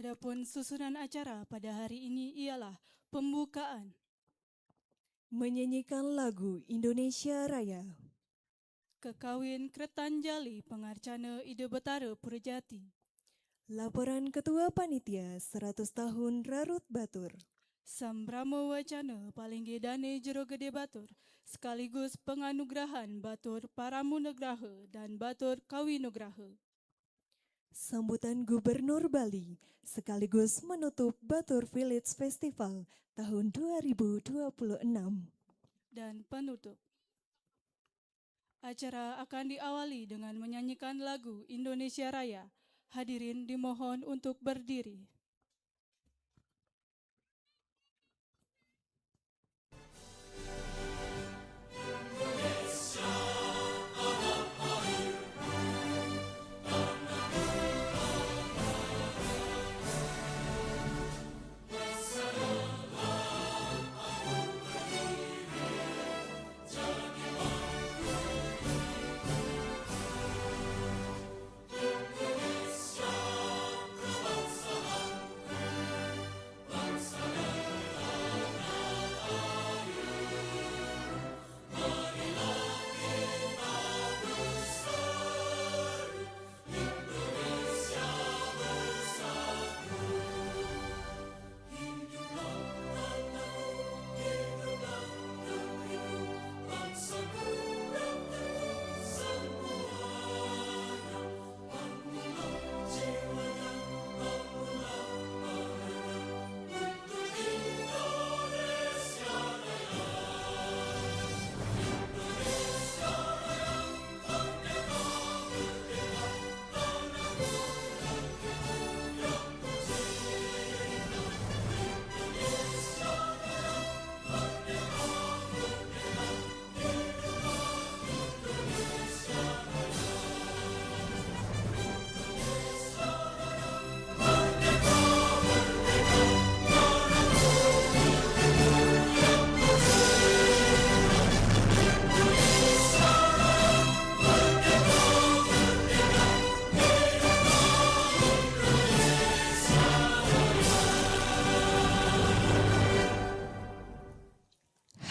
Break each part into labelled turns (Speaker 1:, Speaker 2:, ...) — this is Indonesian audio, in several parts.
Speaker 1: Adapun susunan acara pada hari ini ialah pembukaan,
Speaker 2: menyanyikan lagu Indonesia Raya,
Speaker 1: kekawin Kertanjali Pengarcana Ida Betara Purjati,
Speaker 2: laporan Ketua Panitia 100 tahun Rarut Batur,
Speaker 1: Sambrama Wacana Palinggi Dane Jero Gede Batur, sekaligus penganugerahan Batur Paramunugraha dan Batur Kawinugraha.
Speaker 2: sambutan Gubernur Bali sekaligus menutup Batur Village Festival tahun 2026.
Speaker 1: Dan penutup. Acara akan diawali dengan menyanyikan lagu Indonesia Raya. Hadirin dimohon untuk berdiri.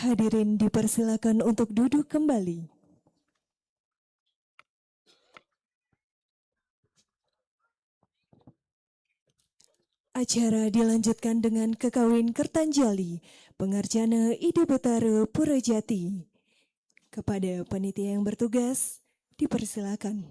Speaker 2: Hadirin dipersilakan untuk duduk kembali. Acara dilanjutkan dengan kekawin Kertanjali Pengarcana Ida Betara Purjati. Kepada panitia yang bertugas, dipersilakan.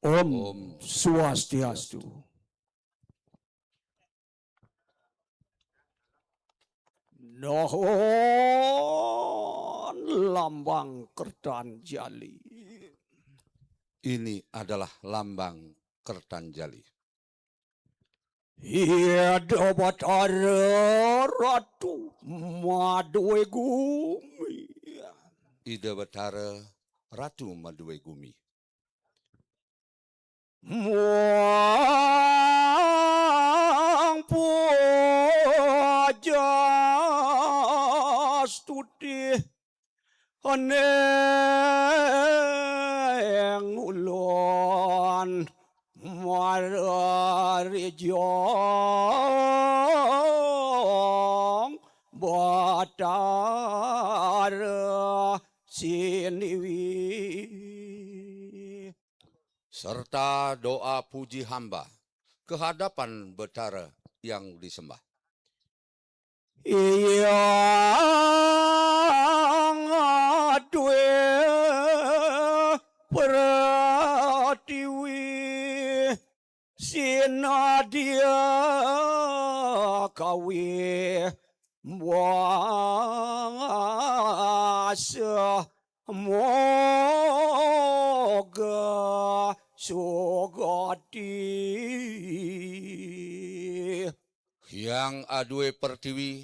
Speaker 3: Om Swastiastu. Nuhun lambang Kertanjali.
Speaker 4: Ini adalah lambang Kertanjali.
Speaker 3: Ida Betara Ratu Madue Gumi.
Speaker 4: Ida Betara Ratu Madue Gumi.
Speaker 3: Muang puja studi aneng ulon marijong batara siniwi.
Speaker 4: Serta doa puji hamba kehadapan Betara yang disembah.
Speaker 3: Yang adwe pertiwi sinadia kawi muasa moga sugadi.
Speaker 4: Hyang adue pertiwi,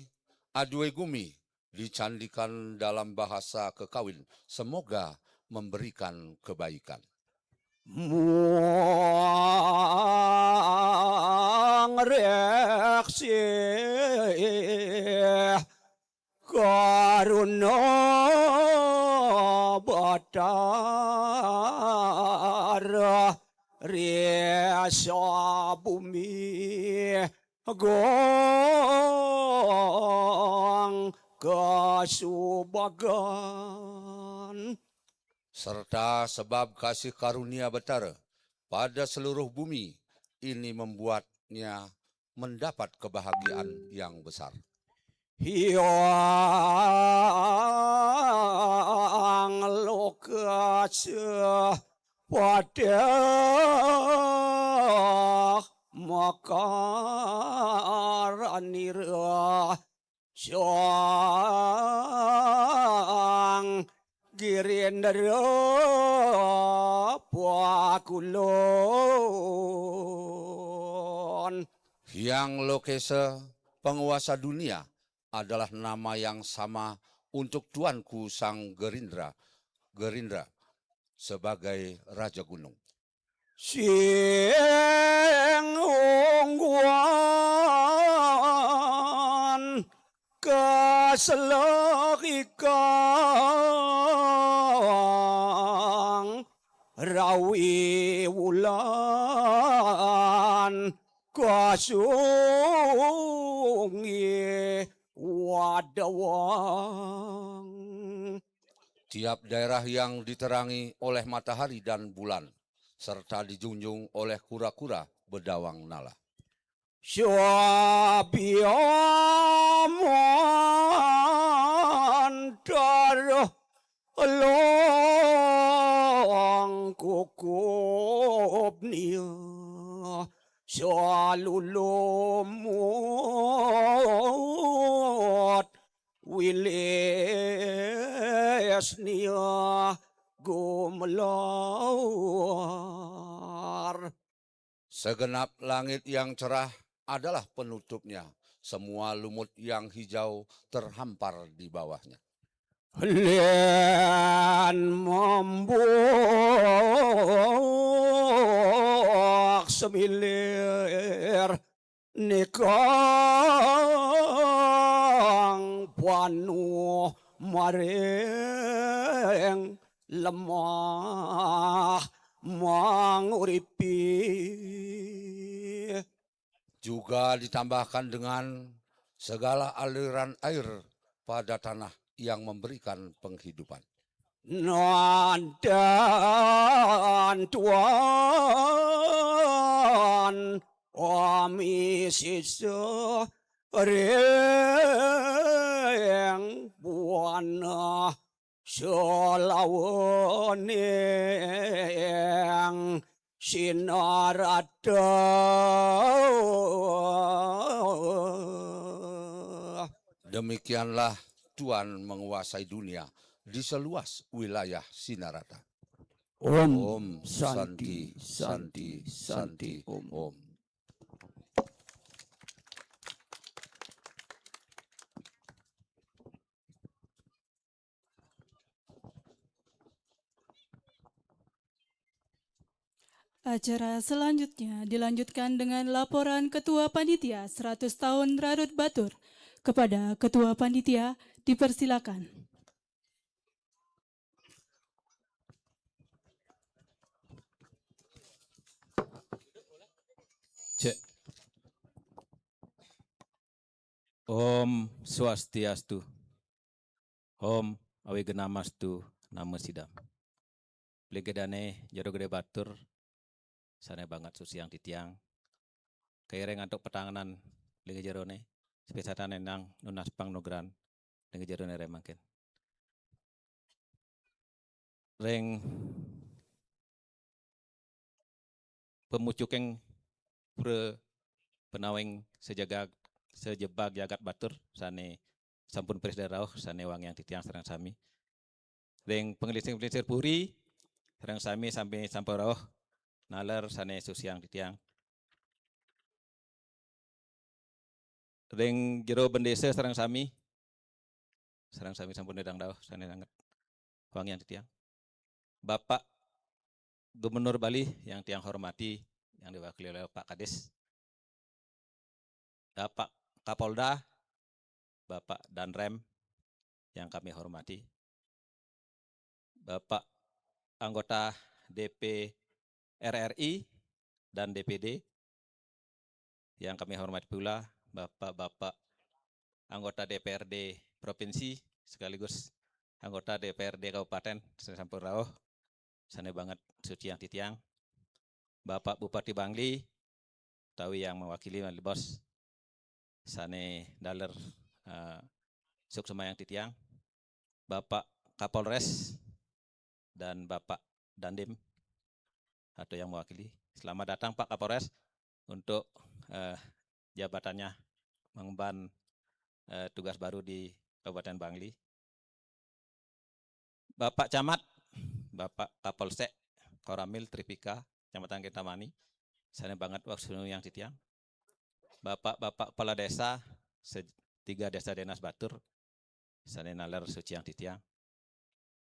Speaker 4: adue gumi, dicandikan dalam bahasa kekawin. Semoga memberikan kebaikan.
Speaker 3: Muang reaksi karuna batara resa bumi gong kasubagan.
Speaker 4: Serta sebab kasih karunia Betara pada seluruh bumi, ini membuatnya mendapat kebahagiaan yang besar.
Speaker 3: Hyang lokasa pada makaranira sang girindra pakulon.
Speaker 4: Hyang Lokesa, penguasa dunia, adalah nama yang sama untuk tuanku Sang Gerindra sebagai Raja Gunung.
Speaker 3: Sing ungguan kaselekikang rawi wulan kasungi wadawang.
Speaker 4: Tiap daerah yang diterangi oleh matahari dan bulan, serta dijunjung oleh kura-kura bedawang nala.
Speaker 3: Syabiamantar long kukupnya salulumut wilesnya gumelar.
Speaker 4: Segenap langit yang cerah adalah penutupnya. Semua lumut yang hijau terhampar di bawahnya.
Speaker 3: Lian membuk semilir nikang panu mareng lemah manguripi.
Speaker 4: Juga ditambahkan dengan segala aliran air pada tanah yang memberikan penghidupan.
Speaker 3: Nandan tuan ami sisa reng buana selawaneng sinarada.
Speaker 4: Demikianlah Tuhan menguasai dunia di seluas wilayah Sinarata. Om Santi, Santi, Santi, Om.
Speaker 1: Acara selanjutnya dilanjutkan dengan laporan Ketua Panitia 100 tahun Rarut Batur. Kepada Ketua Panitia, dipersilakan.
Speaker 5: Cek. Om Swastiastu. Om Awigenamastu Nama Sidam. Plegedane Jero Gede Batur. Sana banget susiang titiang. Kaireng antuk petanganan lege jerone. Spesatan enang nunas pang nugran. Lege jerone remangken. Reng pemucukeng pura penaweng sejebag jagat batur sane sampun presiden rauh sane wang yang titiang serang sami. Reng pengelisir puri serang sami sampai rauh naler sane susiang titiang. Ring jero bendesa sareng sami sampun nedang dawuh sane sangat wangian titiang. Bapak Gubernur Bali yang tiang hormati, yang diwakili oleh Pak Kades, Bapak Kapolda, Bapak Danrem yang kami hormati, Bapak anggota DPR RI dan DPD yang kami hormati pula, Bapak-bapak anggota DPRD Provinsi sekaligus anggota DPRD Kabupaten sampun rawuh sane banget suci yang titiang, Bapak Bupati Bangli, tawi yang mewakili Mali Bos, sane daler suksema yang titiang, Bapak Kapolres dan Bapak Dandim atau yang mewakili. Selamat datang Pak Kapolres untuk jabatannya mengemban tugas baru di Kabupaten Bangli. Bapak Camat, Bapak Kapolsek, Koramil Tripika, Kecamatan Kintamani, sana banget waktu yang titiang. Bapak-bapak kepala desa, 3 desa Denas Batur, sana nalar suci yang titiang.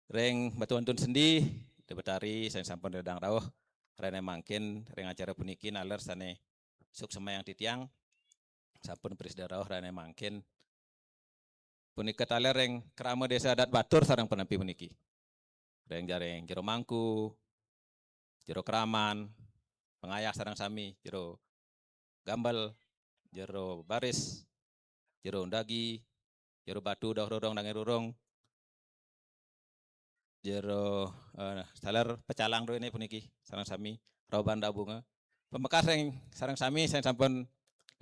Speaker 5: Reng batuantun sendi, debetari, saya sampun redang rawuh, rene mangkin, reng acara puniki nalar sana suksema yang titiang, sampun presiden rawuh rene mangkin. Punika taler reng kerama desa adat Batur sareng penepi puniki. Reng jareng jero mangku, jero keraman, pengayak sareng sami, jero gambel, jero baris, jero undagi, jero batu dong rurung, jero taler pecalang do ini puniki sareng sami, roban bunga. Pembekas reng sareng sami saya sampun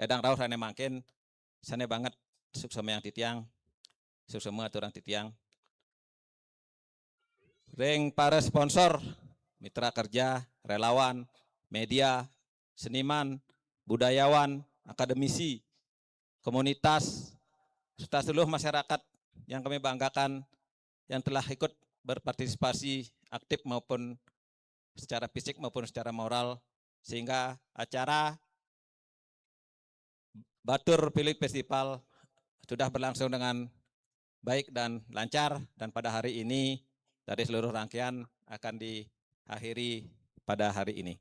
Speaker 5: ledang rawuh rene mangkin, sane banget suksema yang titiang, suksema aturang titiang. Reng para sponsor, mitra kerja, relawan, media, seniman, budayawan, akademisi, komunitas, serta seluruh masyarakat yang kami banggakan yang telah ikut berpartisipasi aktif maupun secara fisik maupun secara moral, sehingga acara Batur Philip Festival sudah berlangsung dengan baik dan lancar, dan pada hari ini dari seluruh rangkaian akan diakhiri pada hari ini.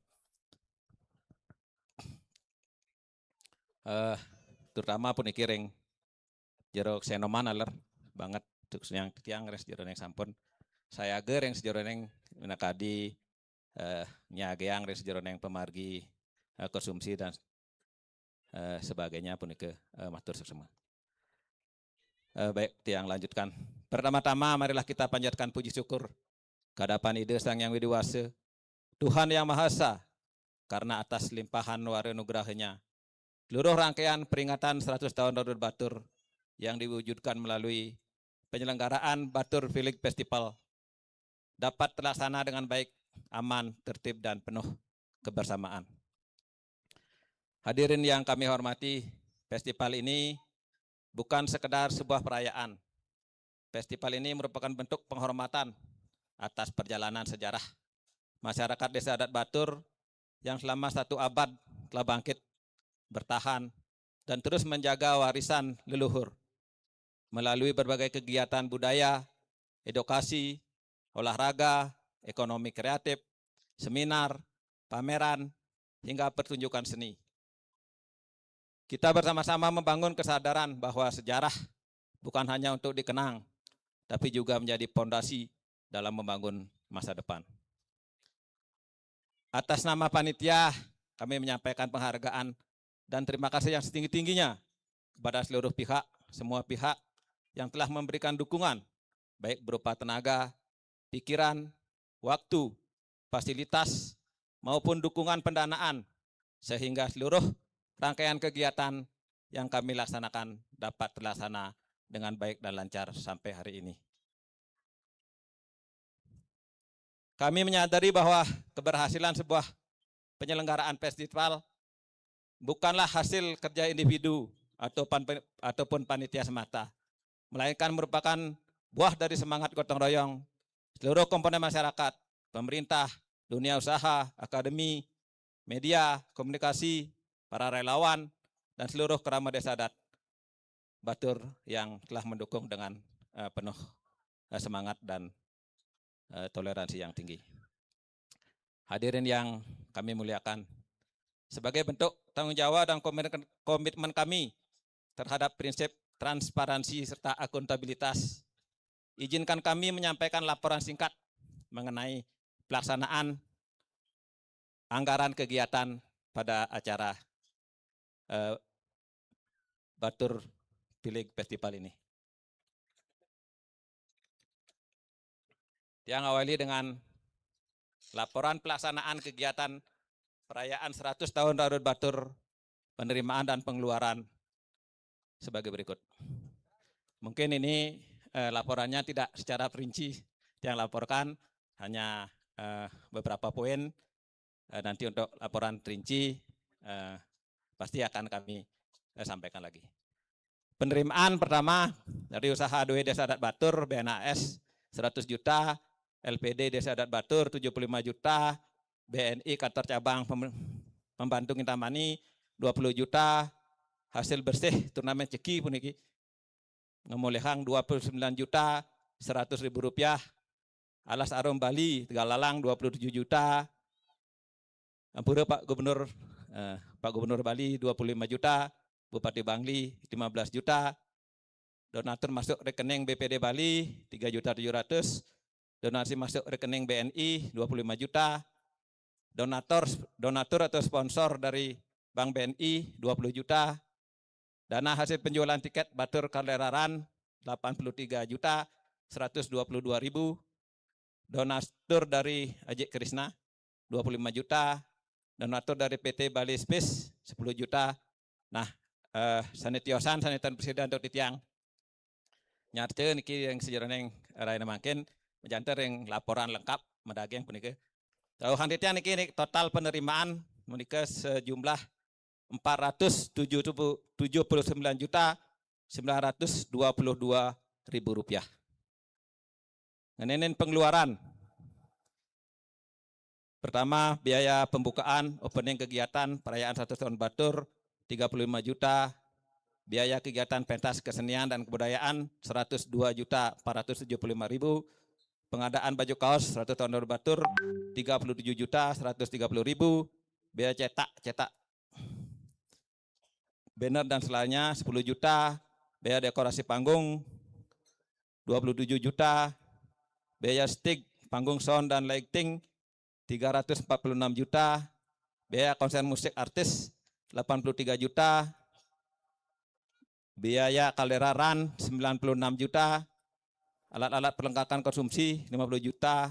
Speaker 5: Terutama pun ikiring jero senoman aler banget tuk yang tiang res jero yang sampun saya ger yang sejero yang minakadi nyageang res jero yang pemargi konsumsi dan sebagainya pun ke matur semua. Baik, tiang lanjutkan. Pertama-tama marilah kita panjatkan puji syukur kehadapan Ide Sang Yang Widiwasa, Tuhan Yang Maha Esa, karena atas limpahan warenugrahnya, seluruh rangkaian peringatan 100 tahun Raut Batur yang diwujudkan melalui penyelenggaraan Batur Philip Festival dapat terlaksana dengan baik, aman, tertib, dan penuh kebersamaan. Hadirin yang kami hormati, festival ini bukan sekedar sebuah perayaan. Festival ini merupakan bentuk penghormatan atas perjalanan sejarah masyarakat Desa Adat Batur yang selama 1 abad telah bangkit, bertahan, dan terus menjaga warisan leluhur melalui berbagai kegiatan budaya, edukasi, olahraga, ekonomi kreatif, seminar, pameran, hingga pertunjukan seni. Kita bersama-sama membangun kesadaran bahwa sejarah bukan hanya untuk dikenang, tapi juga menjadi fondasi dalam membangun masa depan. Atas nama panitia, kami menyampaikan penghargaan dan terima kasih yang setinggi-tingginya kepada seluruh pihak, semua pihak yang telah memberikan dukungan, baik berupa tenaga, pikiran, waktu, fasilitas, maupun dukungan pendanaan, sehingga seluruh rangkaian kegiatan yang kami laksanakan dapat terlaksana dengan baik dan lancar sampai hari ini. Kami menyadari bahwa keberhasilan sebuah penyelenggaraan festival bukanlah hasil kerja individu ataupun panitia semata, melainkan merupakan buah dari semangat gotong royong seluruh komponen masyarakat, pemerintah, dunia usaha, akademi, media, komunikasi, para relawan, dan seluruh keramat desa adat Batur yang telah mendukung dengan penuh semangat dan toleransi yang tinggi. Hadirin yang kami muliakan, sebagai bentuk tanggung jawab dan komitmen kami terhadap prinsip transparansi serta akuntabilitas, izinkan kami menyampaikan laporan singkat mengenai pelaksanaan anggaran kegiatan pada acara Batur Pileg Festival ini. Yang awali dengan laporan pelaksanaan kegiatan perayaan 100 tahun Rarut Batur, penerimaan dan pengeluaran sebagai berikut. Mungkin ini laporannya tidak secara perinci yang laporkan, hanya beberapa poin. Nanti untuk laporan perinci pasti akan kami sampaikan lagi. Penerimaan pertama dari usaha ADW Desa Adat Batur, BNAS 100 juta, LPD Desa Adat Batur 75 juta, BNI kantor cabang Pembantu Kintamani 20 juta, hasil bersih turnamen ceki puniki ngemulihang 29 juta 100 ribu rupiah, Alas Arum Bali Tegalalang 27 juta, Ampura Pak Gubernur Bali 25 juta, Bupati Bangli 15 juta, donatur masuk rekening BPD Bali 3 juta 700, donasi masuk rekening BNI 25 juta, donatur atau sponsor dari Bank BNI 20 juta, dana hasil penjualan tiket Batur Kaleraran 83 juta 122 ribu, donatur dari Ajik Krisna 25 juta, donatur dari PT Bali Space 10 juta. Nah, sanitiosan presiden untuk titiang nyarte niki yang sejarahnya raina makin menjantar yang laporan lengkap medageng punika. Tahu handitnya niki total penerimaan menika sejumlah 479 juta 922 ribu rupiah. Ngenenin pengeluaran. Pertama, biaya pembukaan opening kegiatan perayaan 100 tahun Batur 35 juta, biaya kegiatan pentas kesenian dan kebudayaan 102 juta 475 ribu, pengadaan baju kaos 100 tahun Batur 37 juta 130 ribu, biaya cetak banner dan selainnya 10 juta, biaya dekorasi panggung 27 juta, biaya stick, panggung sound dan lighting 346 juta, biaya konser musik artis 83 juta, biaya kaldera run 96 juta, alat-alat perlengkapan konsumsi 50 juta,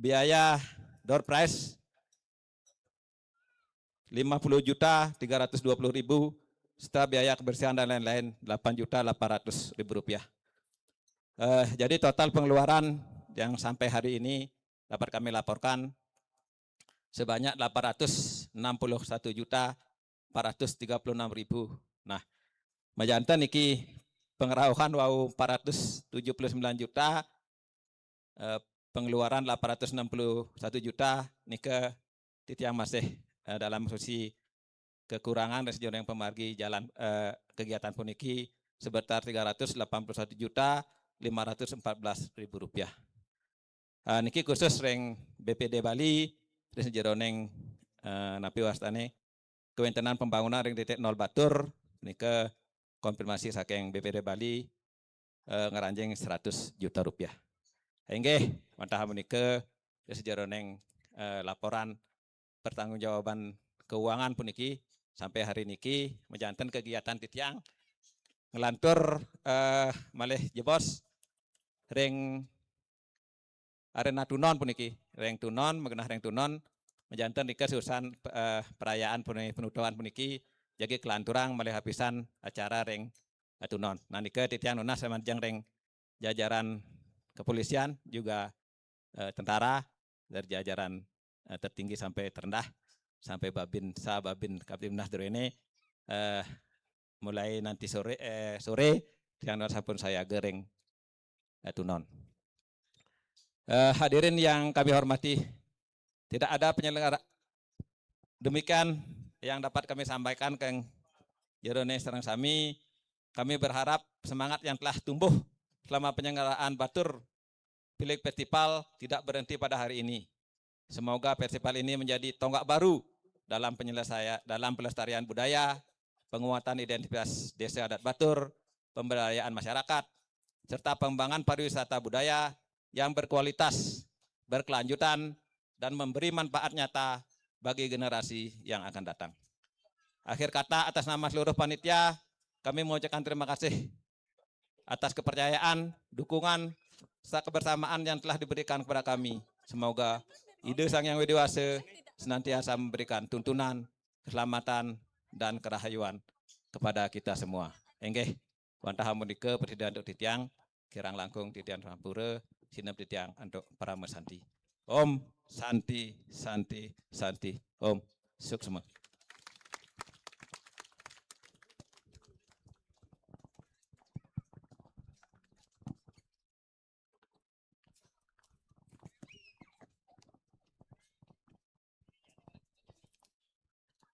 Speaker 5: biaya door prize 50 juta 320 ribu, serta biaya kebersihan dan lain-lain 8 juta 800 ribu rupiah. Jadi total pengeluaran yang sampai hari ini dapat kami laporkan sebanyak 861 juta 436 ribu. Nah, majanten niki pengerauhan wau 479 juta, pengeluaran 861 juta, nika titiang masih dalam posisi kekurangan dan sejauh yang pemargi jalan kegiatan puniki sebesar 381 juta 514 ribu rupiah. Niki khusus reng BPD Bali dan sejauh yang napi wastane kewentenan pembangunan ring titik 0 Batur nika konfirmasi saking BPD Bali ngeranjing 100 juta rupiah. Hingga mantah menika sejauh yang laporan pertanggungjawaban keuangan puniki sampai hari niki menjantan kegiatan titiang ngelantur malih jebos ring arena tunon puniki, ring tunon mengenah ring tunon menjantan nika susan perayaan penutupan puniki jadi kelanturang malih hapisan acara ring tunon. Nah nika titiang nunas semanjang ring jajaran kepolisian juga tentara dari jajaran tertinggi sampai terendah sampai babin Kaptimnas ini mulai nanti sore yang sampun saya gering tunon. Hadirin yang kami hormati, tidak ada Demikian yang dapat kami sampaikan Kang Jerone sareng sami. Kami berharap semangat yang telah tumbuh selama penyelenggaraan Batur Pileg Festival tidak berhenti pada hari ini. Semoga festival ini menjadi tonggak baru dalam pelestarian budaya, penguatan identitas desa adat Batur, pemberdayaan masyarakat, serta pengembangan pariwisata budaya yang berkualitas, berkelanjutan, dan memberi manfaat nyata bagi generasi yang akan datang. Akhir kata, atas nama seluruh panitia, kami mengucapkan terima kasih atas kepercayaan, dukungan, serta kebersamaan yang telah diberikan kepada kami. Semoga ide Sang Yang Widi Wase senantiasa memberikan tuntunan, keselamatan, dan kerahayuan kepada kita semua. Enggih, wantah hamunike presiden untuk titiang, kirang langkung titian Rampura, sinep titiang untuk para mesanti. Om Santi, Santi, Santi, Om Suksma.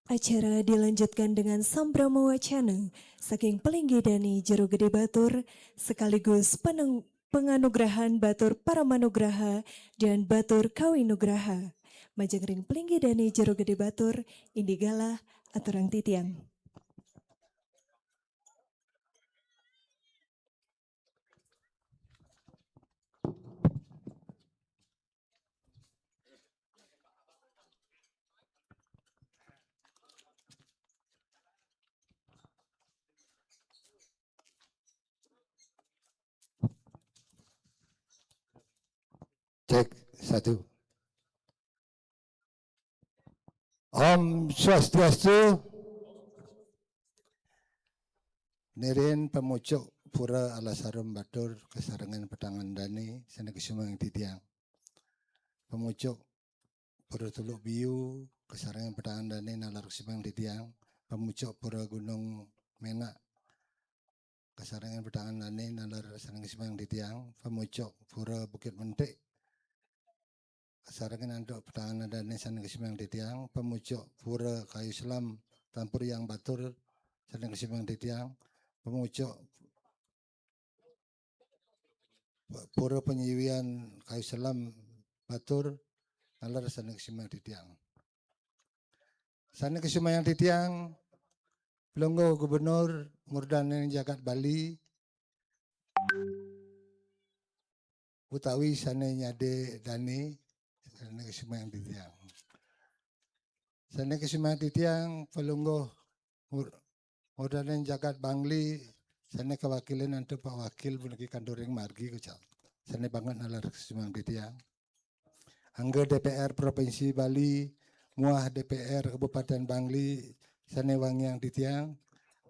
Speaker 2: Acara dilanjutkan dengan Sambrama Wacana saking Pelinggi Dani Jero Gede Batur sekaligus penganugerahan Batur Paramanugraha dan Batur Kawinugraha. Majengring Pelinggi Dani Jero Gede Batur Indigalah Aturang Titiang.
Speaker 6: Cek 1. Om Swastiastu. Nirin pemucuk Pura Alasarum Batur Kesarengan Petangan Dani Sanakesumang Titiang. Pemucuk Pura Tuluk Biu Kesarengan Petangan Dani Nalar Kesimang Titiang. Pemucuk Pura Gunung Menak Kesarengan Petangan Dani Nalar Sanakesumang Titiang. Pemucuk Pura Bukit Mentik Kesarengan Andok Petangan Dani Sanakesumang Titiang. Pemucuk Pura Kayu Selam Tampur Yang Batur Sanakesumang Titiang. Pemucuk Pura Penyiwian Kayu Selam Batur Nalar Sanakesumang Titiang. Sanakesumang Titiang Pelunggu Gubernur Murdan Jagat Bali Utawi Sane Nyade Dani Sanakesumang Titiang. Sanakesumang Titiang Pelunggu Murdan Jagat Bangli Sane kewakilan untuk Pak Wakil Puniki Kandoring Margi Kucap. Sane banget Nalar Sanakesumang Titiang. Angga DPR Provinsi Bali, Muah DPR Kabupaten Bangli, Sane Wangyang Titiang.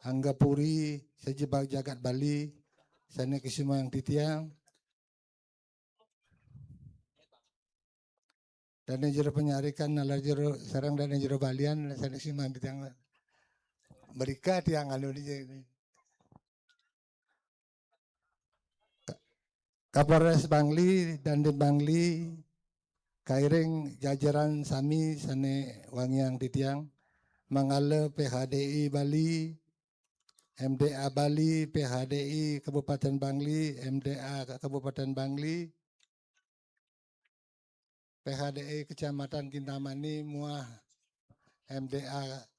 Speaker 6: Angga Puri Sejebak Jagat Bali, Sanakesumang Titiang. Dan jero penyarikan nalar jero sarang dan jero balian Sanakesumang Titiang. Mereka tiang anu ini. Kapolres Bangli dan di Bangli kairing jajaran sami Sane Wangyang Titiang mangala PHDI Bali, MDA Bali, PHDI Kabupaten Bangli, MDA Kabupaten Bangli, PHDI Kecamatan Kintamani, Muah MDA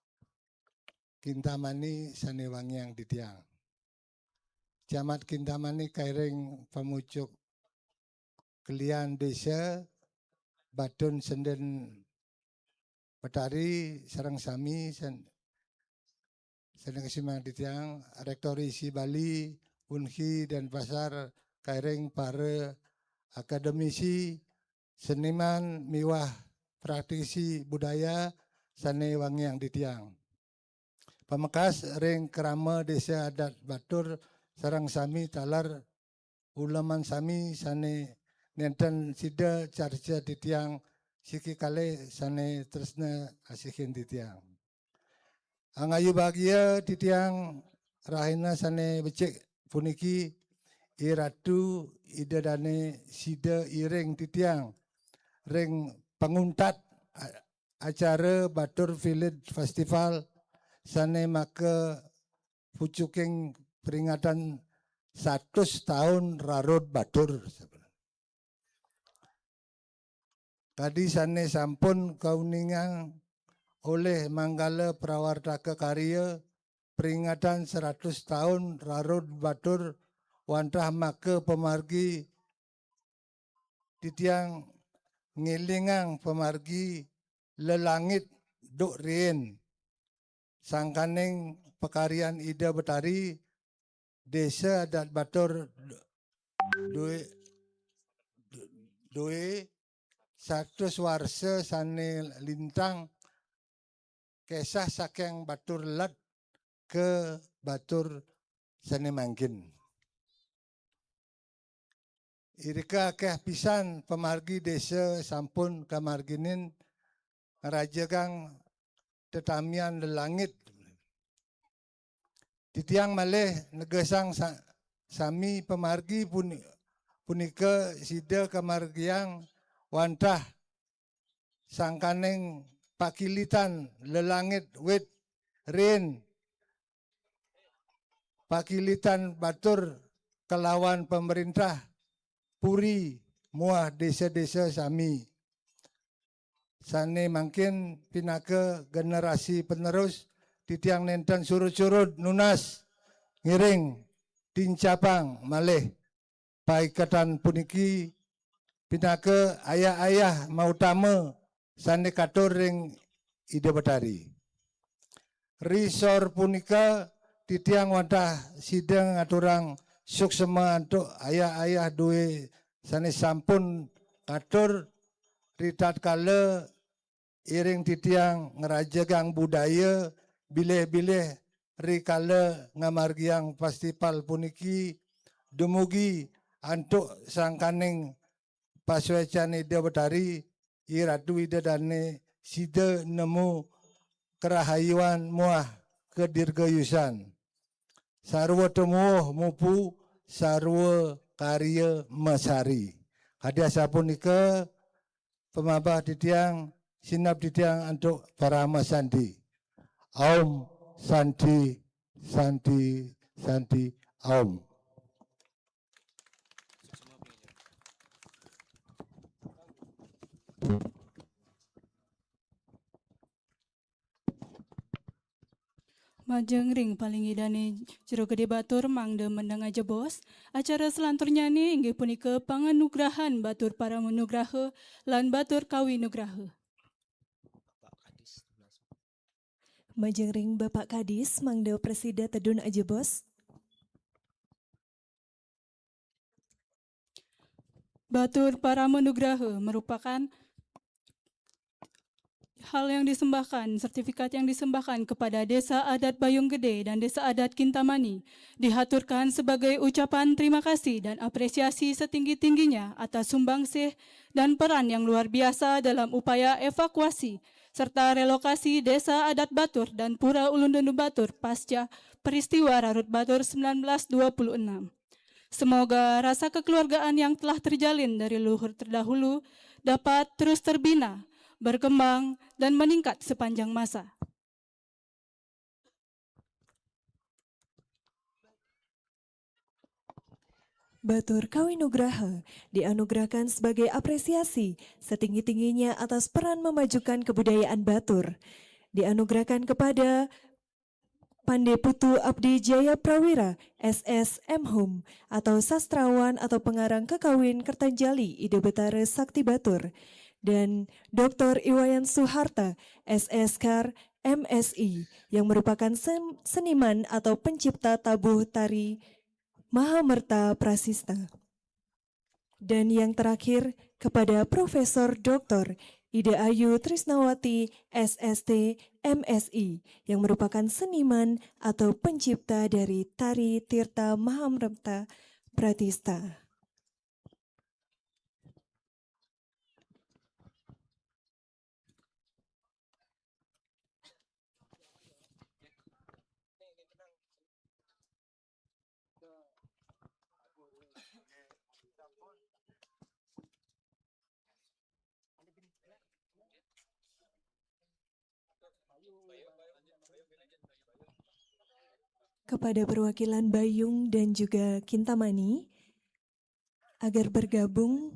Speaker 6: Kintamani Sane Wangyang Titiang. Camat Kintamani kairing pemucuk kelian desa Batun Senden Petari sareng sami Sanakesumang Titiang. Rektorisi Bali, Unhi dan Pasar kairing para akademisi, seniman, miwah praktisi budaya Sane Wangyang Titiang. Pamekas ring kerama desa adat Batur sarang sami talar ulaman sami Sane nenten sida carja Titiang siki kale Sane tresna asihin Titiang. Angayu bahagia Titiang rahina Sane becek puniki iratu ida dane sida iring Titiang ring penguntat acara Batur Village Festival sane make pucuking peringatan 100 tahun Rarut Batur. Tadi sane sampun kauningan oleh Manggala Prawartaka Karya peringatan 100 tahun Rarut Batur wantah make pemargi titiang ngilingang pemargi lelangit duk rien sangkaning pekarian Ida Betari Desa Adat Batur duwe 100 warsa sane lintang kisah saking Batur Lat ke Batur sane mangkin. Irika akeh pisan pemargi desa sampun kamarginin raja kang tetamian lelangit. Titiang malih negesang sami pemargi punika sida kamargiang wantah sangkaning pakilitan lelangit wit rin pakilitan Batur kelawan pemerintah puri muah desa-desa sami. Sane mungkin pinaka generasi penerus titiang nenten surut-surut nunas ngiring tincapang malih paikatan puniki pinaka ayah-ayah mautama sane katur ring Ida Betari. Risor punika titiang wantah sidang aturang suksema untuk ayah-ayah duwe sane sampun katur ritat kala iring titiang ngerajagang budaya bilih-bilih rikala ngamargiang festival puniki dumugi antuk sangkaning paswecan Ida Betari iratu ida dane sida nemu kerahayuan muah kedirgayusan sarwa temuh mupu sarwa karya mesari. Hadiah sapunika pemabah titiang sinap titiang untuk para masandi. Aum santi santi santi aum.
Speaker 1: Majeng ring paling idane jero gede batur mangde mendang aja bos. Acara selanturnya ni inggih punika panganugrahan batur para manugraha lan batur kawi nugraha.
Speaker 2: Majeng ring Bapak Kadis mangda presida tedun aja bos.
Speaker 1: Batur para manugraha merupakan hal yang disembahkan, sertifikat yang disembahkan kepada Desa Adat Bayung Gede dan Desa Adat Kintamani dihaturkan sebagai ucapan terima kasih dan apresiasi setinggi-tingginya atas sumbangsih dan peran yang luar biasa dalam upaya evakuasi serta relokasi Desa Adat Batur dan Pura Ulun Denu Batur pasca peristiwa Rarut Batur 1926. Semoga rasa kekeluargaan yang telah terjalin dari leluhur terdahulu dapat terus terbina, berkembang, dan meningkat sepanjang masa.
Speaker 2: Batur Kawinugraha dianugerahkan sebagai apresiasi setinggi-tingginya atas peran memajukan kebudayaan Batur. Dianugerahkan kepada Pandeputu Abdi Jaya Prawira SS M.Hum atau sastrawan atau pengarang kekawin Kertanjali Ida Betara Sakti Batur dan Dr. Iwayan Suharta SSKar MSI yang merupakan seniman atau pencipta tabuh tari Mahamerta Prasista. Dan yang terakhir kepada Profesor Dr. Ida Ayu Trisnawati SST MSI yang merupakan seniman atau pencipta dari tari Tirta Mahamerta Pratista. kepada perwakilan Bayung dan juga Kintamani agar bergabung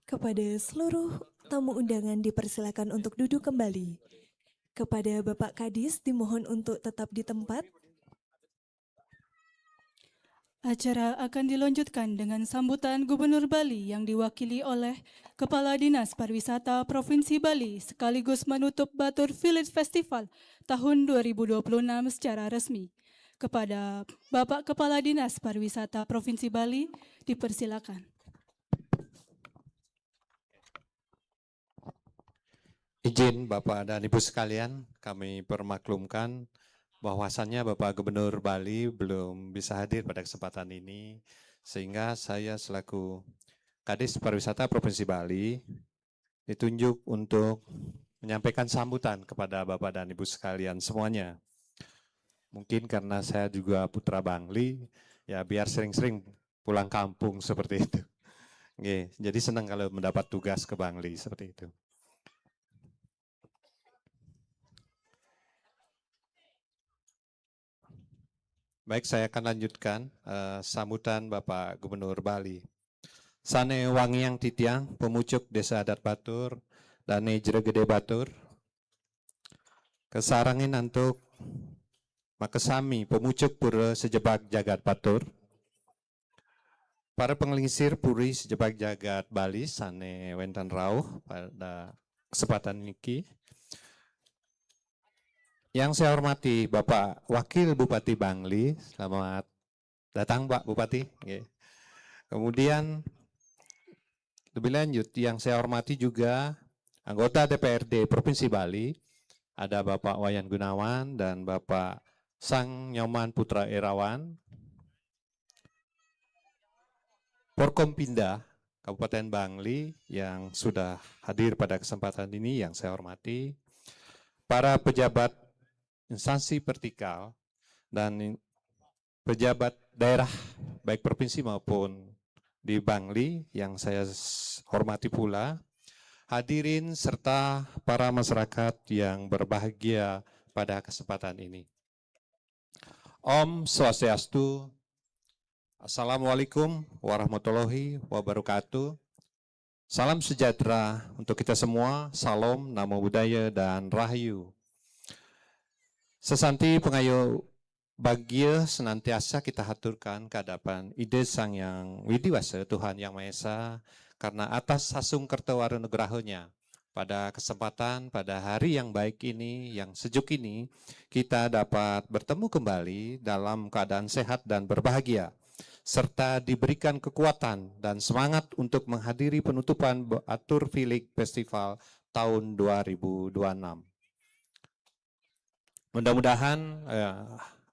Speaker 2: kepada seluruh tamu undangan dipersilakan untuk duduk kembali. Kepada Bapak Kadis dimohon untuk tetap di tempat.
Speaker 1: Acara akan dilanjutkan dengan sambutan Gubernur Bali yang diwakili oleh Kepala Dinas Pariwisata Provinsi Bali sekaligus menutup Batur Village Festival tahun 2026 secara resmi. Kepada Bapak Kepala Dinas Pariwisata Provinsi Bali, dipersilakan.
Speaker 7: Izin Bapak dan Ibu sekalian, kami permaklumkan bahwasannya Bapak Gubernur Bali belum bisa hadir pada kesempatan ini, sehingga saya selaku Kadis Pariwisata Provinsi Bali ditunjuk untuk menyampaikan sambutan kepada Bapak dan Ibu sekalian semuanya. Mungkin karena saya juga putra Bangli, ya biar sering-sering pulang kampung seperti itu. Oke, jadi senang kalau mendapat tugas ke Bangli seperti itu. Baik, saya akan lanjutkan sambutan Bapak Gubernur Bali. Sane Wangiang Titiang, pemucuk Desa Adat Batur, Dane Jeregede Batur. Kesarangin antuk Makesami, pemucuk Pura Sejebak Jagat Batur. Para pengelisir Puri Sejebak Jagat Bali, Sane Wentan Rauh pada kesempatan ini. Yang saya hormati Bapak Wakil Bupati Bangli, selamat datang Pak Bupati. Kemudian lebih lanjut yang saya hormati juga anggota DPRD Provinsi Bali, ada Bapak Wayan Gunawan dan Bapak Sang Nyoman Putra Irawan. Porkompinda Kabupaten Bangli yang sudah hadir pada kesempatan ini yang saya hormati. Para pejabat instansi vertikal dan pejabat daerah baik provinsi maupun di Bangli yang saya hormati pula, hadirin serta para masyarakat yang berbahagia pada kesempatan ini. Om Swastiastu, Assalamualaikum warahmatullahi wabarakatuh. Salam sejahtera untuk kita semua, salam, namo buddhaya, dan rahayu. Sesanti pengayu bahagia senantiasa kita haturkan ke hadapan ide Sang Yang Widiwasa Tuhan Yang Maha Esa karena atas sasung kertawaru nugrahonya pada kesempatan pada hari yang baik ini, yang sejuk ini, kita dapat bertemu kembali dalam keadaan sehat dan berbahagia serta diberikan kekuatan dan semangat untuk menghadiri penutupan Batur Village Festival tahun 2026. Mudah-mudahan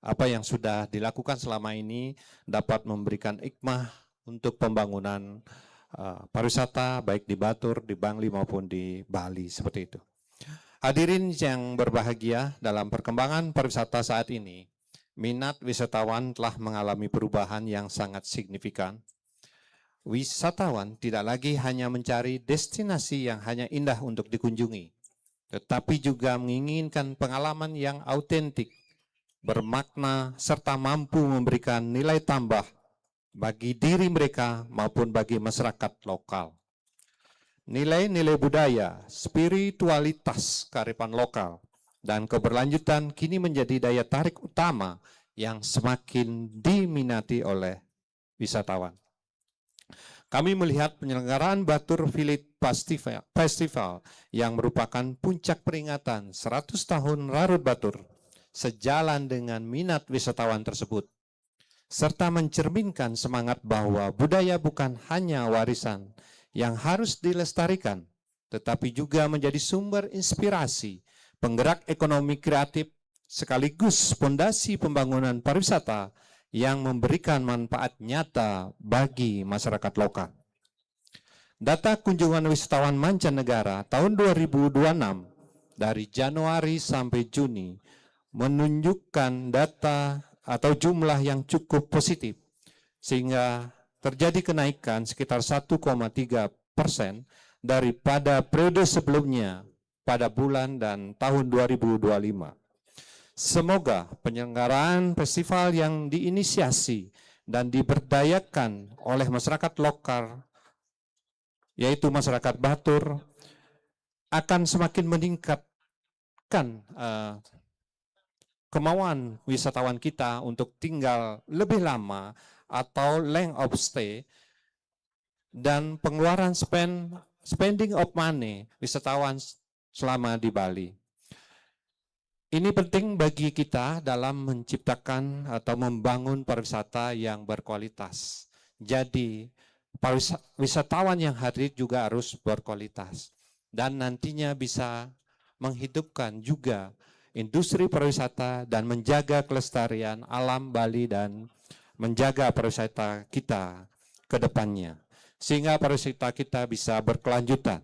Speaker 7: apa yang sudah dilakukan selama ini dapat memberikan hikmah untuk pembangunan pariwisata baik di Batur, di Bangli maupun di Bali seperti itu. Hadirin yang berbahagia, dalam perkembangan pariwisata saat ini, minat wisatawan telah mengalami perubahan yang sangat signifikan. Wisatawan tidak lagi hanya mencari destinasi yang hanya indah untuk dikunjungi, tetapi juga menginginkan pengalaman yang autentik, bermakna, serta mampu memberikan nilai tambah bagi diri mereka maupun bagi masyarakat lokal. Nilai-nilai budaya, spiritualitas kearifan lokal, dan keberlanjutan kini menjadi daya tarik utama yang semakin diminati oleh wisatawan. Kami melihat penyelenggaraan Batur Village Festival yang merupakan puncak peringatan 100 tahun Rarut Batur sejalan dengan minat wisatawan tersebut, serta mencerminkan semangat bahwa budaya bukan hanya warisan yang harus dilestarikan, tetapi juga menjadi sumber inspirasi, penggerak ekonomi kreatif, sekaligus fondasi pembangunan pariwisata yang memberikan manfaat nyata bagi masyarakat lokal. Data kunjungan wisatawan mancanegara tahun 2026 dari Januari sampai Juni menunjukkan data atau jumlah yang cukup positif, sehingga terjadi kenaikan sekitar 1,3% daripada periode sebelumnya pada bulan dan tahun 2025. Semoga penyelenggaraan festival yang diinisiasi dan diberdayakan oleh masyarakat lokal, yaitu masyarakat Batur, akan semakin meningkatkan kemauan wisatawan kita untuk tinggal lebih lama atau length of stay, dan pengeluaran spending of money wisatawan selama di Bali. Ini penting bagi kita dalam menciptakan atau membangun pariwisata yang berkualitas. Jadi wisatawan yang hadir juga harus berkualitas dan nantinya bisa menghidupkan juga industri pariwisata dan menjaga kelestarian alam Bali dan menjaga pariwisata kita ke depannya, sehingga pariwisata kita bisa berkelanjutan.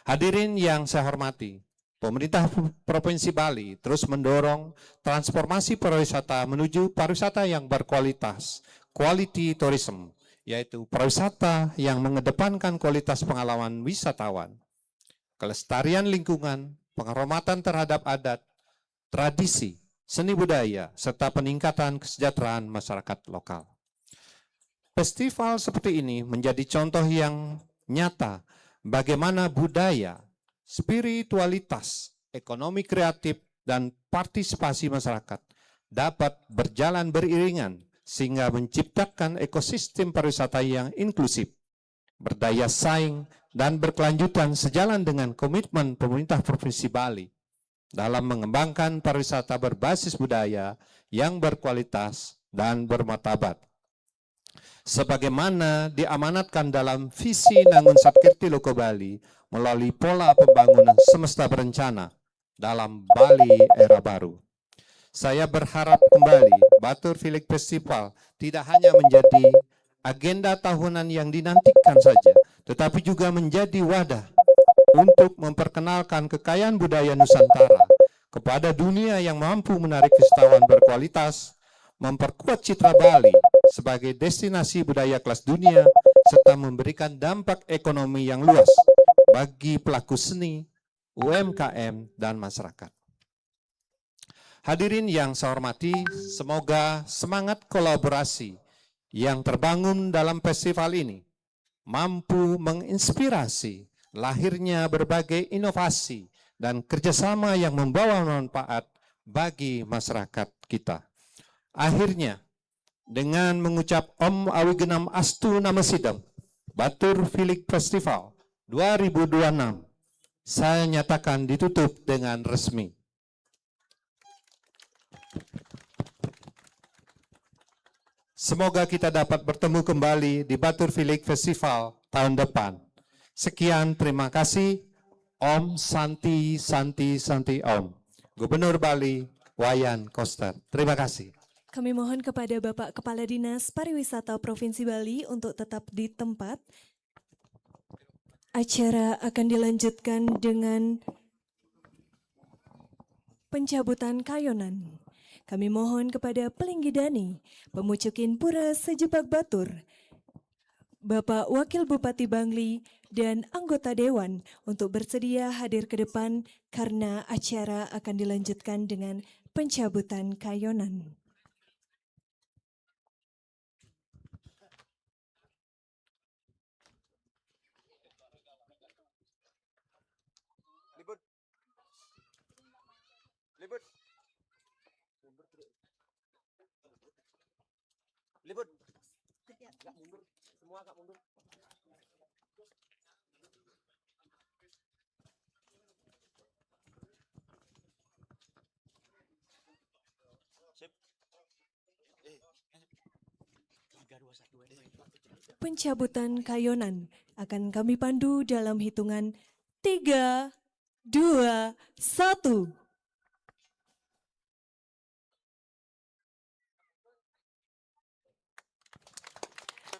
Speaker 7: Hadirin yang saya hormati, pemerintah Provinsi Bali terus mendorong transformasi pariwisata menuju pariwisata yang berkualitas, quality tourism, yaitu pariwisata yang mengedepankan kualitas pengalaman wisatawan, kelestarian lingkungan, penghormatan terhadap adat, tradisi, seni budaya, serta peningkatan kesejahteraan masyarakat lokal. Festival seperti ini menjadi contoh yang nyata bagaimana budaya, spiritualitas, ekonomi kreatif, dan partisipasi masyarakat dapat berjalan beriringan sehingga menciptakan ekosistem pariwisata yang inklusif, berdaya saing, dan berkelanjutan sejalan dengan komitmen pemerintah Provinsi Bali dalam mengembangkan pariwisata berbasis budaya yang berkualitas dan bermartabat. Sebagaimana diamanatkan dalam visi Nangun Satkirti Loko Bali melalui pola pembangunan semesta berencana dalam Bali era baru. Saya berharap kembali Batur Village Festival tidak hanya menjadi agenda tahunan yang dinantikan saja, tetapi juga menjadi wadah untuk memperkenalkan kekayaan budaya Nusantara kepada dunia yang mampu menarik wisatawan berkualitas, memperkuat citra Bali sebagai destinasi budaya kelas dunia, serta memberikan dampak ekonomi yang luas bagi pelaku seni, UMKM, dan masyarakat. Hadirin yang saya hormati, semoga semangat kolaborasi yang terbangun dalam festival ini mampu menginspirasi lahirnya berbagai inovasi dan kerjasama yang membawa manfaat bagi masyarakat kita. Akhirnya, dengan mengucap Om Awigenam Astu Namasidam, Batur Village Festival 2026, saya nyatakan ditutup dengan resmi. Semoga kita dapat bertemu kembali di Batur Village Festival tahun depan. Sekian, terima kasih. Om Santi Santi Santi Om. Gubernur Bali, Wayan Koster. Terima kasih.
Speaker 2: Kami mohon kepada Bapak Kepala Dinas Pariwisata Provinsi Bali untuk tetap di tempat. Acara akan dilanjutkan dengan pencabutan kayonan. Kami mohon kepada Pelinggi Dani, Pemucukin Pura Sejebak Batur, Bapak Wakil Bupati Bangli, dan anggota Dewan untuk bersedia hadir ke depan karena acara akan dilanjutkan dengan pencabutan kayonan.
Speaker 3: Libut. Libut. Libut. Nggak mundur. Semua nggak mundur. Sip. 3, 2, 1.
Speaker 2: Pencabutan kayonan akan kami pandu dalam hitungan 3, 2, 1.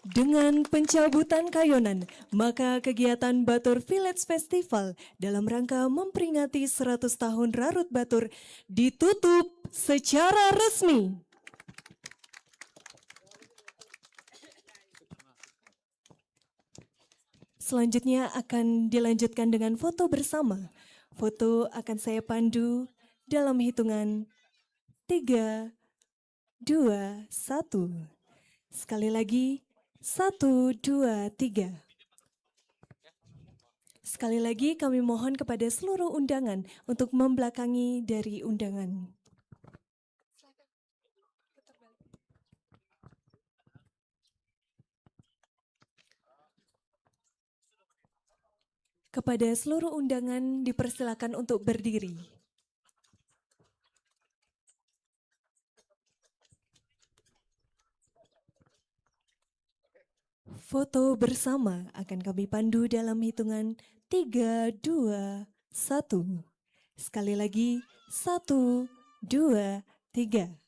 Speaker 2: Dengan pencabutan kayonan, maka kegiatan Batur Village Festival dalam rangka memperingati 100 tahun Rarut Batur ditutup secara resmi. Selanjutnya akan dilanjutkan dengan foto bersama. Foto akan saya pandu dalam hitungan 3, 2, 1. Sekali lagi, 1, 2, 3. Sekali lagi kami mohon kepada seluruh undangan untuk membelakangi dari undangan. Kepada seluruh undangan dipersilakan untuk berdiri. Foto bersama akan kami pandu dalam hitungan 3, 2, 1. Sekali lagi, 1, 2, 3.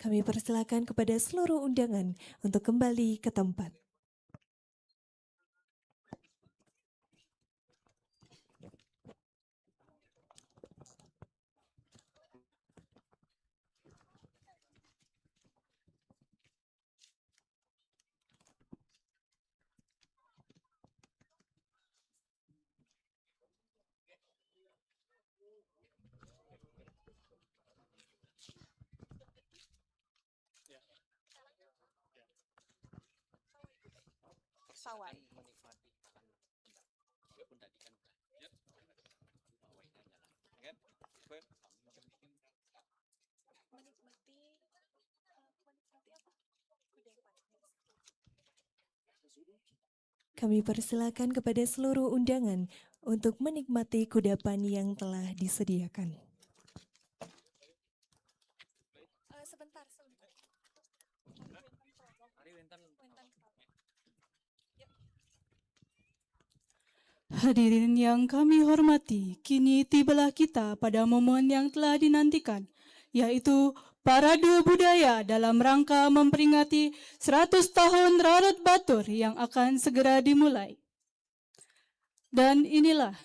Speaker 2: Kami persilakan kepada seluruh undangan untuk kembali ke tempat.
Speaker 8: Sawan.
Speaker 2: Kami persilakan kepada seluruh undangan untuk menikmati kudapan yang telah disediakan.
Speaker 8: Sebentar.
Speaker 1: Hadirin yang kami hormati, kini tibalah kita pada momen yang telah dinantikan, yaitu Parade Budaya dalam rangka memperingati 100 tahun Rarut Batur yang akan segera dimulai. Dan inilah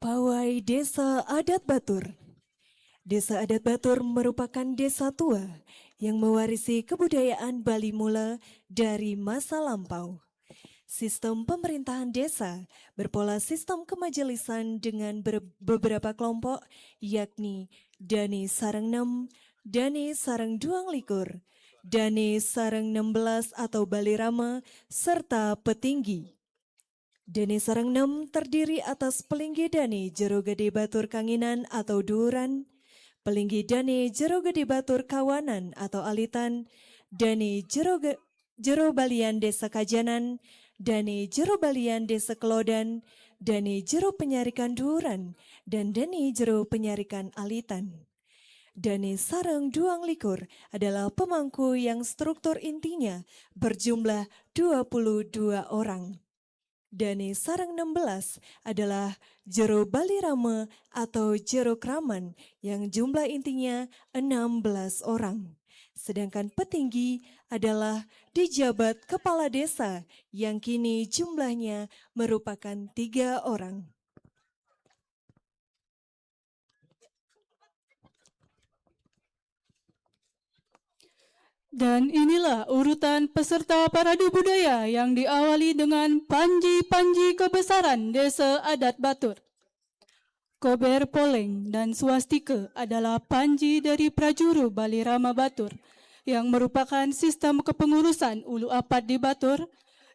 Speaker 2: Pawai Desa Adat Batur. Desa Adat Batur merupakan desa tua yang mewarisi kebudayaan Bali Mula dari masa lampau. Sistem pemerintahan desa berpola sistem kemajelisan dengan beberapa kelompok, yakni Dani Sareng 6, Dani Sareng Duang Likur, Dani Sareng 16 atau Bali Rama, serta Petinggi. Dani Sareng 6 terdiri atas Pelinggi Dani Jero Gede Batur Kanginan atau Duuran, Pelinggi Dani Jero Gede Batur Kawanan atau Alitan, Dani Jero Balian Desa Kajanan, Dani Jero Balian Desa Kelodan, Dani Jero Penyarikan Duuran, dan Dani Jero Penyarikan Alitan. Dani Sareng Duang Likur adalah pemangku yang struktur intinya berjumlah 22 orang. Dane sareng 16 adalah Jero Balirama atau Jero Kraman yang jumlah intinya 16 orang. Sedangkan petinggi adalah Dijabat Kepala Desa yang kini jumlahnya merupakan 3 orang.
Speaker 1: Dan inilah urutan peserta parade budaya yang diawali dengan panji-panji kebesaran Desa Adat Batur. Kober Poleng dan Swastika adalah panji dari Prajuru Balirama Batur yang merupakan sistem kepengurusan ulu apad di Batur.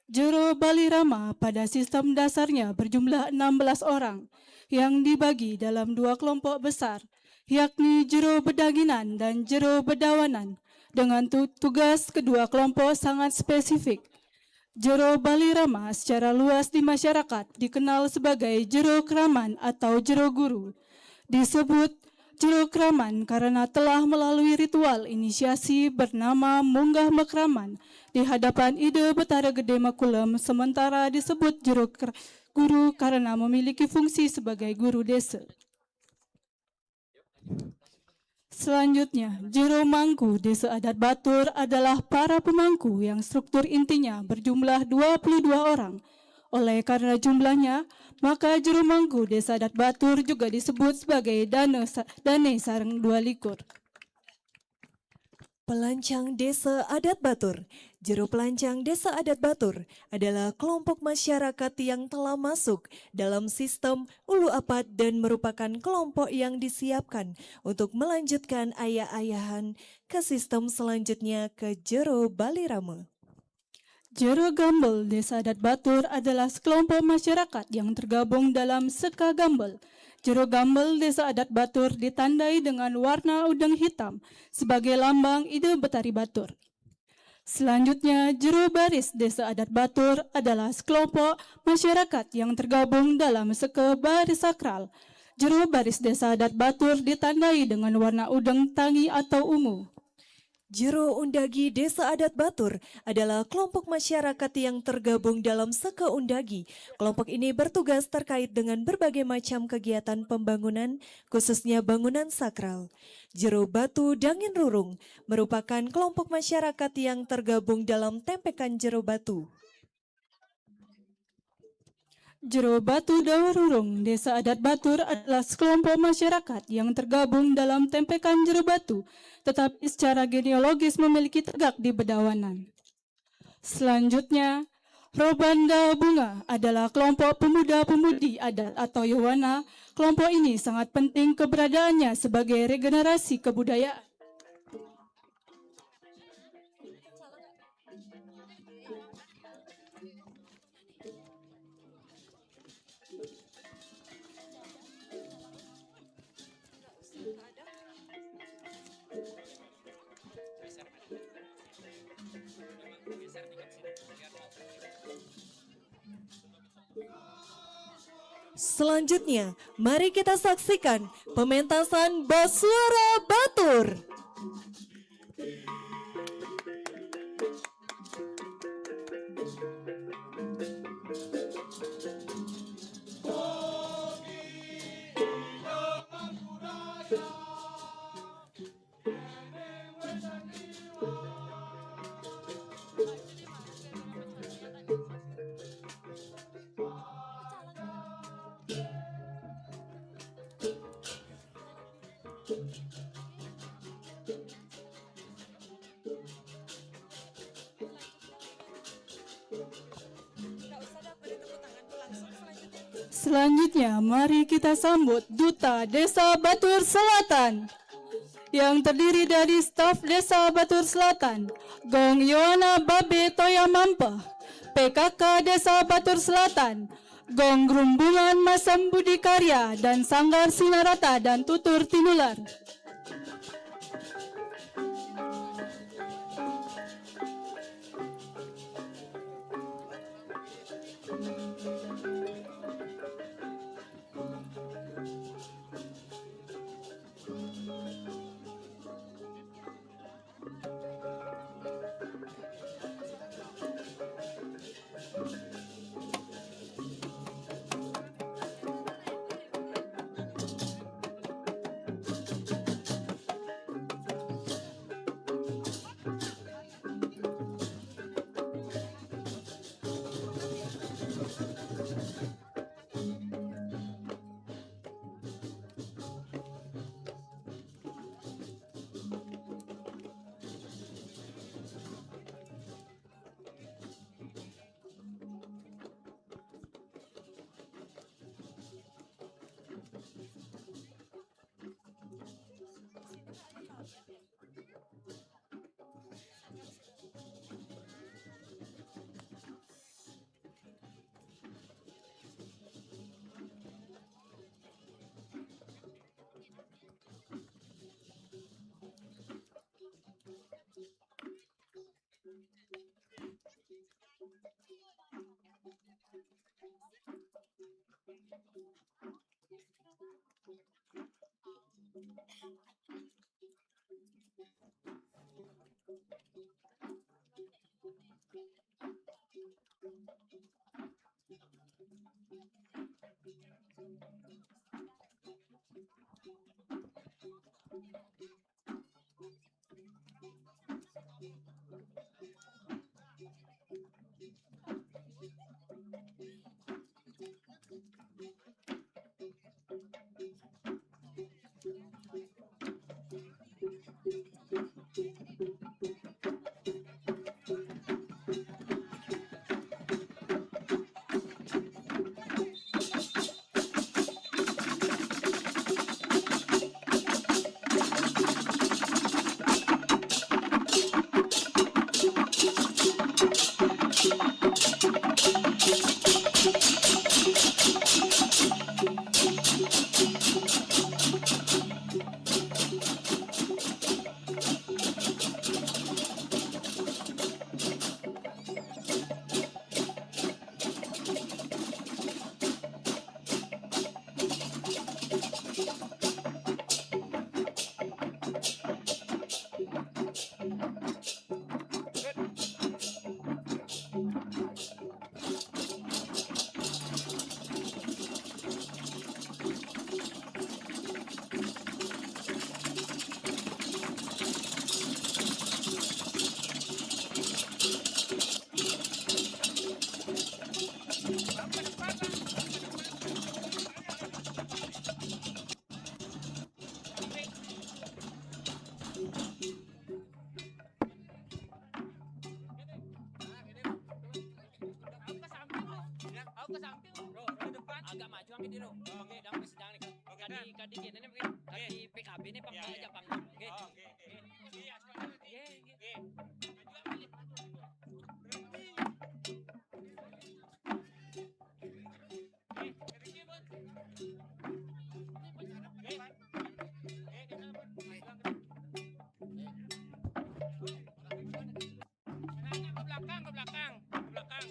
Speaker 1: Jero Balirama pada sistem dasarnya berjumlah 16 orang yang dibagi dalam 2 kelompok besar, yakni Jero Bedaginan dan Jero Bedawanan, dengan tugas kedua kelompok sangat spesifik. Jero Balirama secara luas di masyarakat dikenal sebagai Jero Kraman atau Jero Guru. Disebut Jero Kraman karena telah melalui ritual inisiasi bernama Munggah Mekraman di hadapan Ide Betara Gede Makulem, sementara disebut Jero Guru karena memiliki fungsi sebagai guru desa. Selanjutnya, Jero Mangku Desa Adat Batur adalah para pemangku yang struktur intinya berjumlah 22 orang. Oleh karena jumlahnya, maka Jero Mangku Desa Adat Batur juga disebut sebagai Dane Sareng 22.
Speaker 2: Pelancang Desa Adat Batur. Jero Pelancang Desa Adat Batur adalah kelompok masyarakat yang telah masuk dalam sistem ulu apad dan merupakan kelompok yang disiapkan untuk melanjutkan ayah-ayahan ke sistem selanjutnya ke Jero Balirama.
Speaker 1: Jero Gambel Desa Adat Batur adalah sekelompok masyarakat yang tergabung dalam Seka Gambel. Jero Gambel Desa Adat Batur ditandai dengan warna udang hitam sebagai lambang Ide Betari Batur. Selanjutnya, Jero Baris Desa Adat Batur adalah sekelompok masyarakat yang tergabung dalam Seke Baris Sakral. Jero Baris Desa Adat Batur ditandai dengan warna udang tangi atau ungu.
Speaker 2: Jero Undagi Desa Adat Batur adalah kelompok masyarakat yang tergabung dalam Seke Undagi. Kelompok ini bertugas terkait dengan berbagai macam kegiatan pembangunan, khususnya bangunan sakral. Jero Batu Dangin Rurung merupakan kelompok masyarakat yang tergabung dalam Tempekan Jero Batu.
Speaker 1: Jero Batu Dawarurung Desa Adat Batur adalah sekelompok masyarakat yang tergabung dalam Tempekan Jero Batu, tetapi secara genealogis memiliki tegak di Bedawanan. Selanjutnya, Robanda Bunga adalah kelompok pemuda-pemudi adat atau Yowana. Kelompok ini sangat penting keberadaannya sebagai regenerasi kebudayaan.
Speaker 2: Selanjutnya, mari kita saksikan pementasan Basuara Batur.
Speaker 1: Selanjutnya, mari kita sambut Duta Desa Batur Selatan yang terdiri dari staf Desa Batur Selatan, Gong Yohana Babe Toya Mampah, PKK Desa Batur Selatan, Gong Gerumbungan Masam Budi Karya, dan Sanggar Sinarata dan Tutur Tinular.
Speaker 3: Agak maju ambil dulu. Oke, dalam kesedang nih. Kadi gini nih, kadi PKB nih panggung aja panggung. Oke. Ke belakang, ke belakang, ke belakang.